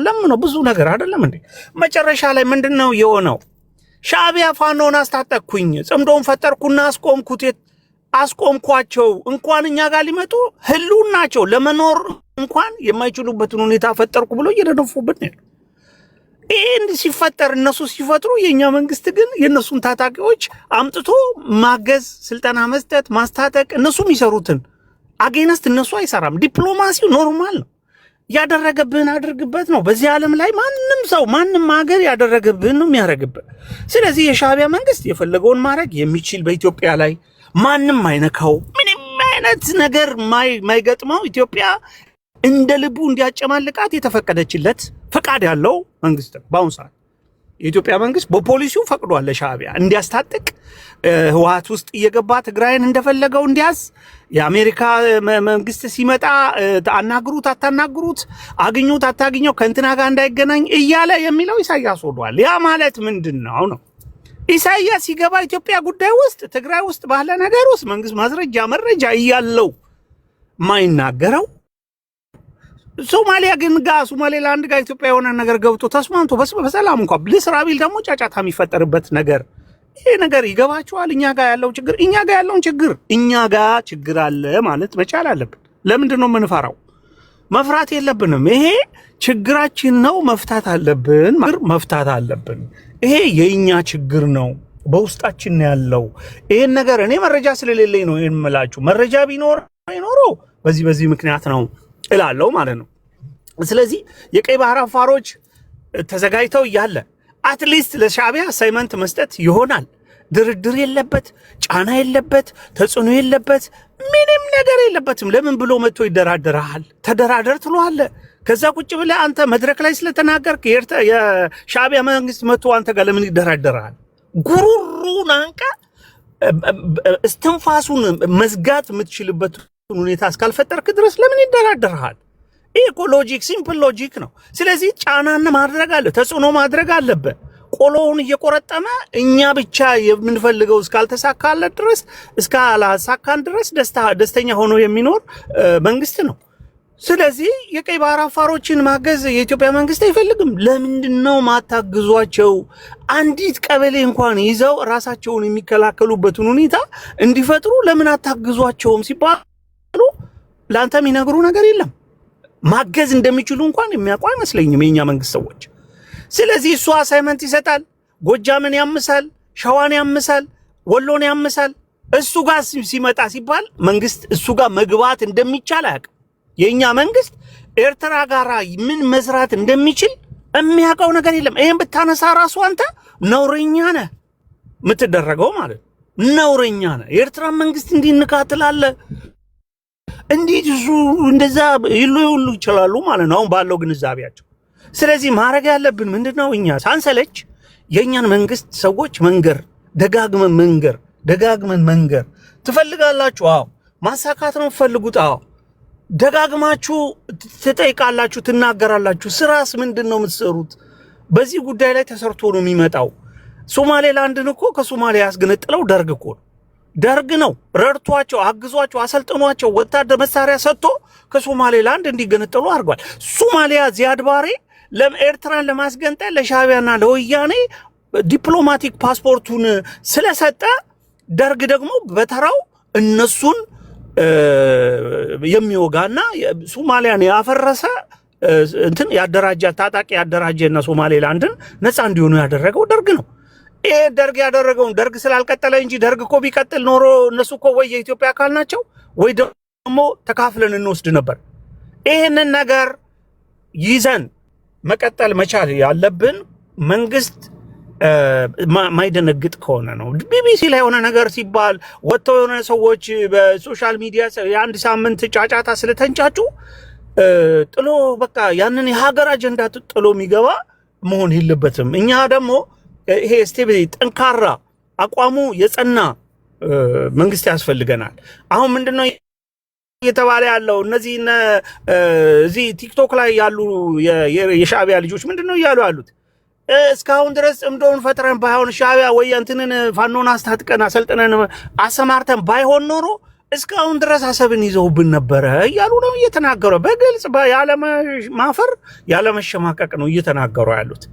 ለምነው ብዙ ነገር አይደለም እንዴ? መጨረሻ ላይ ምንድነው የሆነው? ሻቢያ ፋኖን አስታጠቅኩኝ፣ ጽምዶን ፈጠርኩና አስቆምኳቸው። እንኳን እኛ ጋር ሊመጡ ህልውናቸው ለመኖር እንኳን የማይችሉበትን ሁኔታ ፈጠርኩ ብሎ እየደነፉብን ነው። ይሄ እንዲህ ሲፈጠር እነሱ ሲፈጥሩ የኛ መንግስት ግን የነሱን ታጣቂዎች አምጥቶ ማገዝ፣ ስልጠና መስጠት፣ ማስታጠቅ እነሱ የሚሰሩትን አጌነስት እነሱ አይሰራም። ዲፕሎማሲው ኖርማል ነው። ያደረገብህን አድርግበት ነው። በዚህ ዓለም ላይ ማንም ሰው ማንም ሀገር ያደረገብህን ነው የሚያደርግበት። ስለዚህ የሻቢያ መንግስት የፈለገውን ማድረግ የሚችል በኢትዮጵያ ላይ ማንም አይነካው፣ ምንም አይነት ነገር ማይገጥመው፣ ኢትዮጵያ እንደ ልቡ እንዲያጨማልቃት የተፈቀደችለት ፈቃድ ያለው መንግስት ነው። በአሁኑ ሰዓት የኢትዮጵያ መንግስት በፖሊሲው ፈቅዷል ለሻቢያ እንዲያስታጥቅ፣ ህወሓት ውስጥ እየገባ ትግራይን እንደፈለገው እንዲያዝ፣ የአሜሪካ መንግስት ሲመጣ አናግሩት አታናግሩት፣ አግኙት አታግኘው፣ ከእንትና ጋር እንዳይገናኝ እያለ የሚለው ኢሳያስ ወዷል። ያ ማለት ምንድን ነው? ኢሳያስ ሲገባ ኢትዮጵያ ጉዳይ ውስጥ ትግራይ ውስጥ ባለ ነገር ውስጥ መንግስት መረጃ እያለው ማይናገረው፣ ሶማሊያ ግን ሶማሌላንድ ጋር ኢትዮጵያ የሆነ ነገር ገብቶ ተስማምቶ በሰላም እንኳን ልስራ ቢል ደግሞ ጫጫታ የሚፈጠርበት ነገር፣ ይሄ ነገር ይገባቸዋል። እኛ ጋር ያለውን ችግር አለ ማለት መቻል አለብን። ለምንድን ነው የምንፈራው? መፍራት የለብንም። ይሄ ችግራችን ነው፣ መፍታት አለብን። ይሄ የኛ ችግር ነው በውስጣችን ያለው ይሄን ነገር እኔ መረጃ ስለሌለኝ ነው የምላችሁ። መረጃ ቢኖረው በዚህ ምክንያት ነው እላለሁ ማለት ነው። ስለዚህ የቀይ ባህር አፋሮች ተዘጋጅተው እያለ አትሊስት ለሻዕቢያ አሳይመንት መስጠት ይሆናል። ድርድር የለበት፣ ጫና የለበት፣ ተጽዕኖ የለበት፣ ምንም ነገር የለበትም። ለምን ብሎ መጥቶ ይደራደራል? ተደራደር ትለዋለህ። ከዛ ቁጭ ብለህ አንተ መድረክ ላይ ስለተናገርክ የሻዕቢያ መንግስት መጥቶ አንተ ጋር ለምን ይደራደራል? ጉሩሩን አንቀ እስትንፋሱን መዝጋት የምትችልበት ሁኔታ እስካልፈጠርክ ድረስ ለምን ይደራደራል? ይሄ እኮ ሎጂክ፣ ሲምፕል ሎጂክ ነው። ስለዚህ ጫናን ማድረግ አለ፣ ተጽዕኖ ማድረግ አለበት። ቆሎውን እየቆረጠመ እኛ ብቻ የምንፈልገው እስካልተሳካለት ድረስ እስካላሳካን ድረስ ደስተኛ ሆኖ የሚኖር መንግስት ነው። ስለዚህ የቀይ ባህር አፋሮችን ማገዝ የኢትዮጵያ መንግስት አይፈልግም። ለምንድነው ማታግዟቸው? አንዲት ቀበሌ እንኳን ይዘው ራሳቸውን የሚከላከሉበትን ሁኔታ እንዲፈጥሩ ለምን አታግዟቸውም ሲባሉ ለአንተ የሚነግሩ ነገር የለም። ማገዝ እንደሚችሉ እንኳን የሚያውቁ አይመስለኝም የኛ መንግስት ሰዎች። ስለዚህ እሱ አሳይመንት ይሰጣል፣ ጎጃምን ያምሳል፣ ሸዋን ያምሳል፣ ወሎን ያምሳል። እሱ ጋር ሲመጣ ሲባል መንግስት እሱ ጋር መግባት እንደሚቻል አያውቅም። የኛ መንግስት ኤርትራ ጋር ምን መስራት እንደሚችል የሚያውቀው ነገር የለም። ይሄን ብታነሳ ራሱ አንተ ነውረኛ ነህ የምትደረገው ማለት ነውረኛ ነህ። የኤርትራ መንግስት እንዲንካትላለ እንዴት እሱ እንደዛ ይሉ ይችላሉ ማለት ነው አሁን ባለው ግንዛቤያቸው። ስለዚህ ማድረግ ያለብን ምንድነው? እኛ ሳንሰለች የኛን መንግስት ሰዎች ደጋግመን መንገር ትፈልጋላችሁ። አዎ ማሳካት ነው ፈልጉት። አዎ ደጋግማችሁ ትጠይቃላችሁ፣ ትናገራላችሁ። ስራስ ምንድነው የምትሰሩት? በዚህ ጉዳይ ላይ ተሰርቶ ነው የሚመጣው። ሶማሌላንድን እኮ ከሶማሊያ ያስገነጠለው ደርግ እኮ ነው። ደርግ ነው ረድቷቸው፣ አግዟቸው፣ አሰልጥኗቸው ወታደር መሳሪያ ሰጥቶ ከሶማሌላንድ እንዲገነጠሉ አድርጓል። ሶማሊያ ዚያድ ባሬ ለኤርትራን ለማስገንጠል ለሻዕቢያና ለወያኔ ዲፕሎማቲክ ፓስፖርቱን ስለሰጠ ደርግ ደግሞ በተራው እነሱን የሚወጋና ሶማሊያን ያፈረሰ እንትን ያደራጀ ታጣቂ ያደራጀና ሶማሌላንድን ነፃ እንዲሆኑ ያደረገው ደርግ ነው። ይሄ ደርግ ያደረገውን ደርግ ስላልቀጠለ እንጂ ደርግ እኮ ቢቀጥል ኖሮ እነሱ እኮ ወይ የኢትዮጵያ አካል ናቸው ወይ ደግሞ ተካፍለን እንወስድ ነበር። ይሄንን ነገር ይዘን መቀጠል መቻል ያለብን መንግስት ማይደነግጥ ከሆነ ነው። ቢቢሲ ላይ የሆነ ነገር ሲባል ወጥተው የሆነ ሰዎች በሶሻል ሚዲያ የአንድ ሳምንት ጫጫታ ስለተንጫጩ ጥሎ በቃ ያንን የሀገር አጀንዳ ጥሎ የሚገባ መሆን የለበትም። እኛ ደግሞ ይሄ ስቴብል ጠንካራ አቋሙ የጸና መንግስት ያስፈልገናል። አሁን ምንድነው እየተባለ ያለው? እዚህ ቲክቶክ ላይ ያሉ የሻዕቢያ ልጆች ምንድነው እያሉ ያሉት? እስካሁን ድረስ ጽምዶን ፈጥረን ባይሆን ሻዕቢያ ወይ እንትንን ፋኖን አስታጥቀን አሰልጥነን አሰማርተን ባይሆን ኖሮ እስካሁን ድረስ አሰብን ይዘውብን ነበረ እያሉ ነው እየተናገሩ። በግልጽ ያለ ማፈር ያለ መሸማቀቅ ነው እየተናገሩ ያሉት።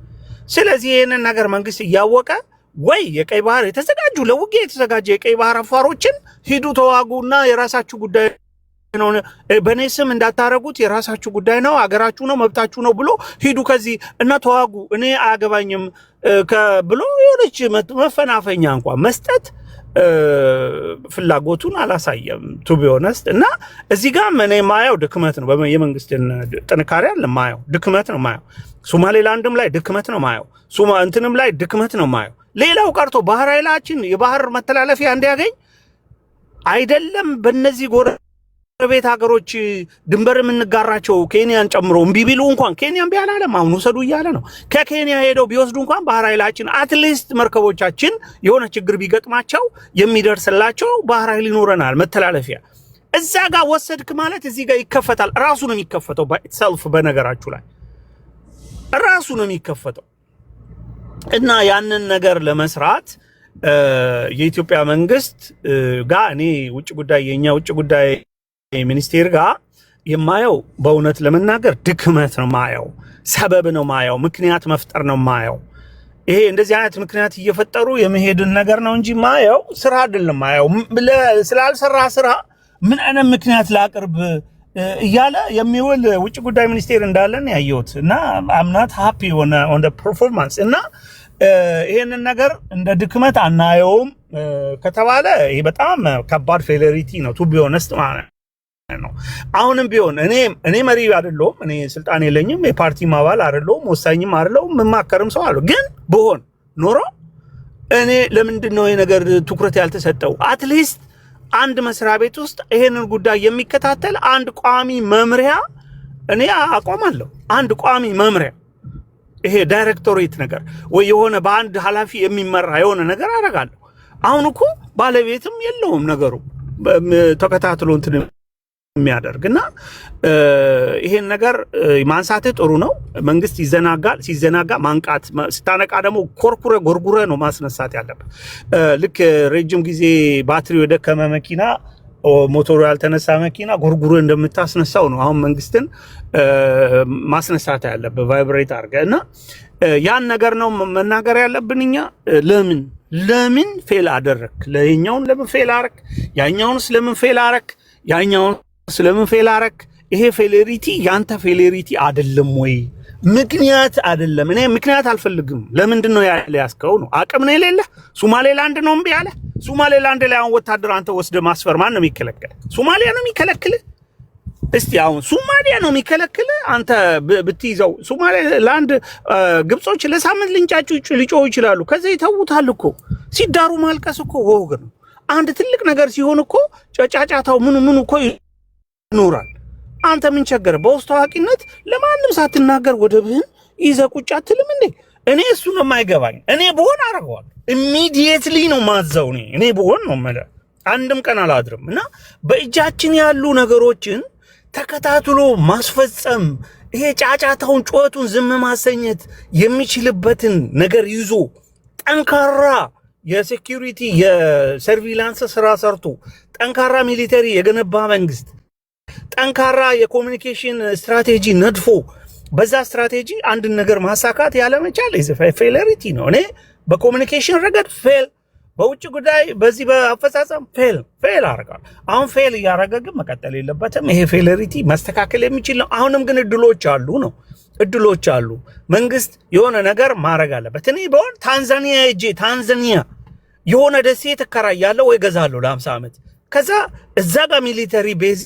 ስለዚህ ይሄንን ነገር መንግስት እያወቀ ወይ የቀይ ባህር የተዘጋጁ ለውጊያ የተዘጋጀ የቀይ ባህር አፋሮችን ሂዱ ተዋጉና የራሳችሁ ጉዳይ ነው፣ በኔ ስም እንዳታረጉት የራሳችሁ ጉዳይ ነው፣ አገራችሁ ነው፣ መብታችሁ ነው ብሎ ሂዱ ከዚህ እና ተዋጉ እኔ አያገባኝም ብሎ የሆነች መፈናፈኛ እንኳን መስጠት ፍላጎቱን አላሳየም ቱ ቢ ኦነስት። እና እዚህ ጋር እኔ ማየው ድክመት ነው፣ የመንግስትን ጥንካሬ አለ ማየው ድክመት ነው ማየው። ሶማሌላንድም ላይ ድክመት ነው ማየው፣ እንትንም ላይ ድክመት ነው ማየው። ሌላው ቀርቶ ባህር ኃይላችን የባህር መተላለፊያ እንዲያገኝ አይደለም በእነዚህ ጎረቤት ሀገሮች ድንበር የምንጋራቸው ኬንያን ጨምሮ እምቢ ቢሉ እንኳን ኬንያን ቢያላለም አሁን ውሰዱ እያለ ነው። ከኬንያ ሄደው ቢወስዱ እንኳን ባህር ኃይላችን አትሊስት መርከቦቻችን የሆነ ችግር ቢገጥማቸው የሚደርስላቸው ባህር ኃይል ይኖረናል መተላለፊያ። እዛ ጋር ወሰድክ ማለት እዚህ ጋር ይከፈታል። ራሱ ነው የሚከፈተው ሰልፍ በነገራችሁ ላይ ራሱ ነው የሚከፈተው። እና ያንን ነገር ለመስራት የኢትዮጵያ መንግስት ጋር እኔ የኛ ውጭ ጉዳይ ሚኒስቴር ጋር የማየው በእውነት ለመናገር ድክመት ነው ማየው፣ ሰበብ ነው ማየው፣ ምክንያት መፍጠር ነው ማየው። ይሄ እንደዚህ አይነት ምክንያት እየፈጠሩ የመሄድን ነገር ነው እንጂ ማየው ስራ አይደለም ማየው። ስላልሰራ ስራ ምን አይነት ምክንያት ላቅርብ እያለ የሚውል ውጭ ጉዳይ ሚኒስቴር እንዳለን ያየሁት እና አምናት ሃፒ ኦን ዘ ፐርፎርማንስ። እና ይሄንን ነገር እንደ ድክመት አናየውም ከተባለ ይሄ በጣም ከባድ ፌለሪቲ ነው ቱ ቢ ኦነስት ማለት ነው። አሁንም ቢሆን እኔ መሪ አይደለሁም፣ እኔ ስልጣን የለኝም፣ የፓርቲ አባል አይደለሁም፣ ወሳኝም አይደለሁም፣ መማከርም ሰው አለው። ግን በሆን ኖሮ እኔ ለምንድን ነው ይሄ ነገር ትኩረት ያልተሰጠው? አትሊስት አንድ መስሪያ ቤት ውስጥ ይሄንን ጉዳይ የሚከታተል አንድ ቋሚ መምሪያ እኔ አቋማለሁ። አንድ ቋሚ መምሪያ ይሄ ዳይሬክቶሬት ነገር ወይ የሆነ በአንድ ኃላፊ የሚመራ የሆነ ነገር አደርጋለሁ። አሁን እኮ ባለቤትም የለውም ነገሩ ተከታትሎ እንትን የሚያደርግና ይሄን ነገር ማንሳት ጥሩ ነው። መንግስት ይዘናጋል፣ ሲዘናጋ ማንቃት፣ ስታነቃ ደግሞ ኮርኩረ ጎርጉረ ነው ማስነሳት ያለበት። ልክ ረጅም ጊዜ ባትሪው የደከመ መኪና ሞተሩ ያልተነሳ መኪና ጎርጉረ እንደምታስነሳው ነው አሁን መንግስትን ማስነሳት ያለበት ቫይብሬት አድርገና ያን ነገር ነው መናገር ያለብን እኛ። ለምን ፌል አደረክ? ለኛውን ለምን ፌል አረክ? ያኛውን ስለምን ፌል አረክ? ያኛውን ስለምን ፌል አረክ? ይሄ ፌሌሪቲ ያንተ ፌሌሪቲ አይደለም ወይ? ምክንያት አይደለም። እኔ ምክንያት አልፈልግም። ለምንድን ነው ያስከው ነው? አቅም ነው የሌለ? ሶማሌላንድ ነው እምቢ ያለ? ሶማሌላንድ ላይ አሁን ወታደር አንተ ወስደ ማስፈር ማን ነው የሚከለክል? ሶማሊያ ነው የሚከለክል? እስቲ አሁን ሶማሊያ ነው የሚከለክል? አንተ ብትይዘው ሶማሌላንድ ግብጾች ለሳምንት ሊጮሁ ይችላሉ። ከዛ ይተውታል እኮ። ሲዳሩ ማልቀስ እኮ ወግ ነው። አንድ ትልቅ ነገር ሲሆን እኮ ጫጫታው ምኑ እኮ ይኖራል። አንተ ምን ቸገረ? በውስጥ ታዋቂነት ለማንም ሳትናገር ወደብህን ይዘህ ቁጭ አትልም እንዴ? እኔ እሱ ነው የማይገባኝ። እኔ ብሆን አደርገዋለሁ። ኢሚዲየትሊ ነው ማዘው። እኔ ብሆን ነው ማለት አንድም ቀን አላድርም። እና በእጃችን ያሉ ነገሮችን ተከታትሎ ማስፈጸም፣ ይሄ ጫጫታውን ጩኸቱን ዝም ማሰኘት የሚችልበትን ነገር ይዞ ጠንካራ የሴኩሪቲ የሰርቪላንስ ስራ ሰርቶ ጠንካራ ሚሊተሪ የገነባ መንግስት ጠንካራ የኮሙኒኬሽን ስትራቴጂ ነድፎ በዛ ስትራቴጂ አንድ ነገር ማሳካት ያለመቻል ፌለሪቲ ነው። እኔ በኮሙኒኬሽን ረገድ ፌል፣ በውጭ ጉዳይ በዚህ በአፈጻጸም ፌል አደርጋለሁ። አሁን ፌል እያደረገ ግን መቀጠል የለበትም። ይሄ ፌለሪቲ መስተካከል የሚችል ነው። አሁንም ግን እድሎች አሉ። መንግስት የሆነ ነገር ማድረግ አለበት። እኔ በሆን ታንዛኒያ የሆነ ደሴት እከራያለሁ ወይ ገዛለሁ ለ50 ዓመት። ከዛ እዛ ጋር ሚሊተሪ ቤዝ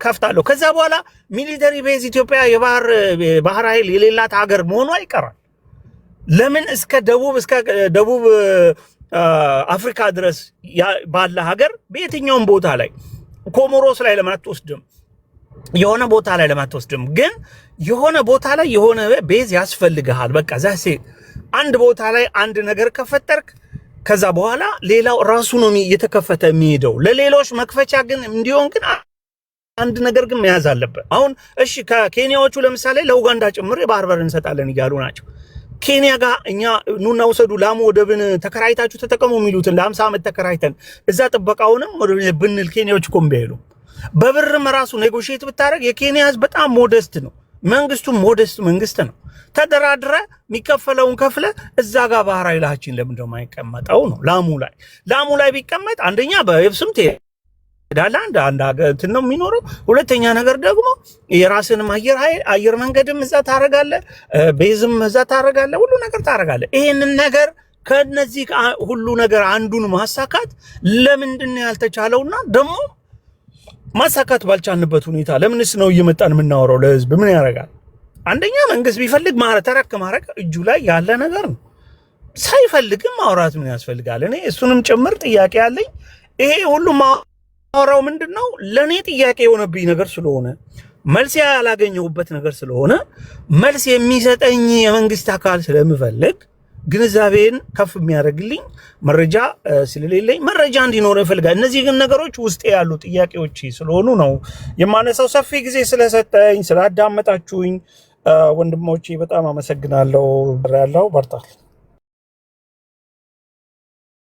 ከፍታለሁ። ከዛ በኋላ ሚሊተሪ ቤዝ ኢትዮጵያ የባህር ኃይል የሌላት ሀገር መሆኗ ይቀራል። ለምን እስከ ደቡብ አፍሪካ ድረስ ባለ ሀገር በየትኛውም ቦታ ላይ ኮሞሮስ ላይ ለማትወስድም የሆነ ቦታ ላይ ለማትወስድም ግን የሆነ ቦታ ላይ የሆነ ቤዝ ያስፈልግሃል። በቃ ዛሴ አንድ ቦታ ላይ አንድ ነገር ከፈጠርክ ከዛ በኋላ ሌላው ራሱ ነው እየተከፈተ የሚሄደው። ለሌሎች መክፈቻ ግን እንዲሆን ግን አንድ ነገር ግን መያዝ አለበት። አሁን እሺ ከኬንያዎቹ ለምሳሌ ለኡጋንዳ ጭምር የባህር በር እንሰጣለን እያሉ ናቸው። ኬንያ ጋር እኛ ኑና ውሰዱ ላሙ ወደብን ተከራይታችሁ ተጠቀሙ የሚሉትን ለ50 ዓመት ተከራይተን እዛ ጥበቃውንም ብንል ኬንያዎች እኮ እምቢ አይሉም። በብርም ራሱ ኔጎሽየት ብታደርግ የኬንያ ህዝብ በጣም ሞደስት ነው። መንግስቱም ሞደስት መንግስት ነው። ተደራድረ የሚከፈለውን ከፍለ እዛ ጋር ባህር ኃይላችን ለምን ደማ አይቀመጠው ነው። ላሙ ላይ ቢቀመጥ አንደኛ በየብስም ዳላ አንድ እንትን ነው የሚኖረው። ሁለተኛ ነገር ደግሞ የራስንም አየር መንገድም እዛ ታረጋለ፣ ቤዝም እዛ ታረጋለ፣ ሁሉ ነገር ታረጋለ። ይሄንን ነገር ከነዚህ ሁሉ ነገር አንዱን ማሳካት ለምንድን ነው ያልተቻለውና ደግሞ ማሳካት ባልቻልንበት ሁኔታ ለምንስ ነው እየመጣን የምናወራው? ለህዝብ ምን ያደርጋል? አንደኛ መንግስት ቢፈልግ ማረግ እጁ ላይ ያለ ነገር ነው። ሳይፈልግም ማውራት ምን ያስፈልጋል? እኔ እሱንም ጭምር ጥያቄ ያለኝ ይሄ ሁሉ ማውራው ምንድነው ለኔ ጥያቄ የሆነብኝ ነገር ስለሆነ መልስ ያላገኘሁበት ነገር ስለሆነ መልስ የሚሰጠኝ የመንግስት አካል ስለምፈልግ ግንዛቤን ከፍ የሚያደርግልኝ መረጃ ስለሌለኝ መረጃ እንዲኖር ይፈልጋል። እነዚህ ግን ነገሮች ውስጥ ያሉ ጥያቄዎች ስለሆኑ ነው የማነሳው። ሰፊ ጊዜ ስለሰጠኝ ስላዳመጣችሁኝ ወንድሞቼ በጣም አመሰግናለሁ። በርታ።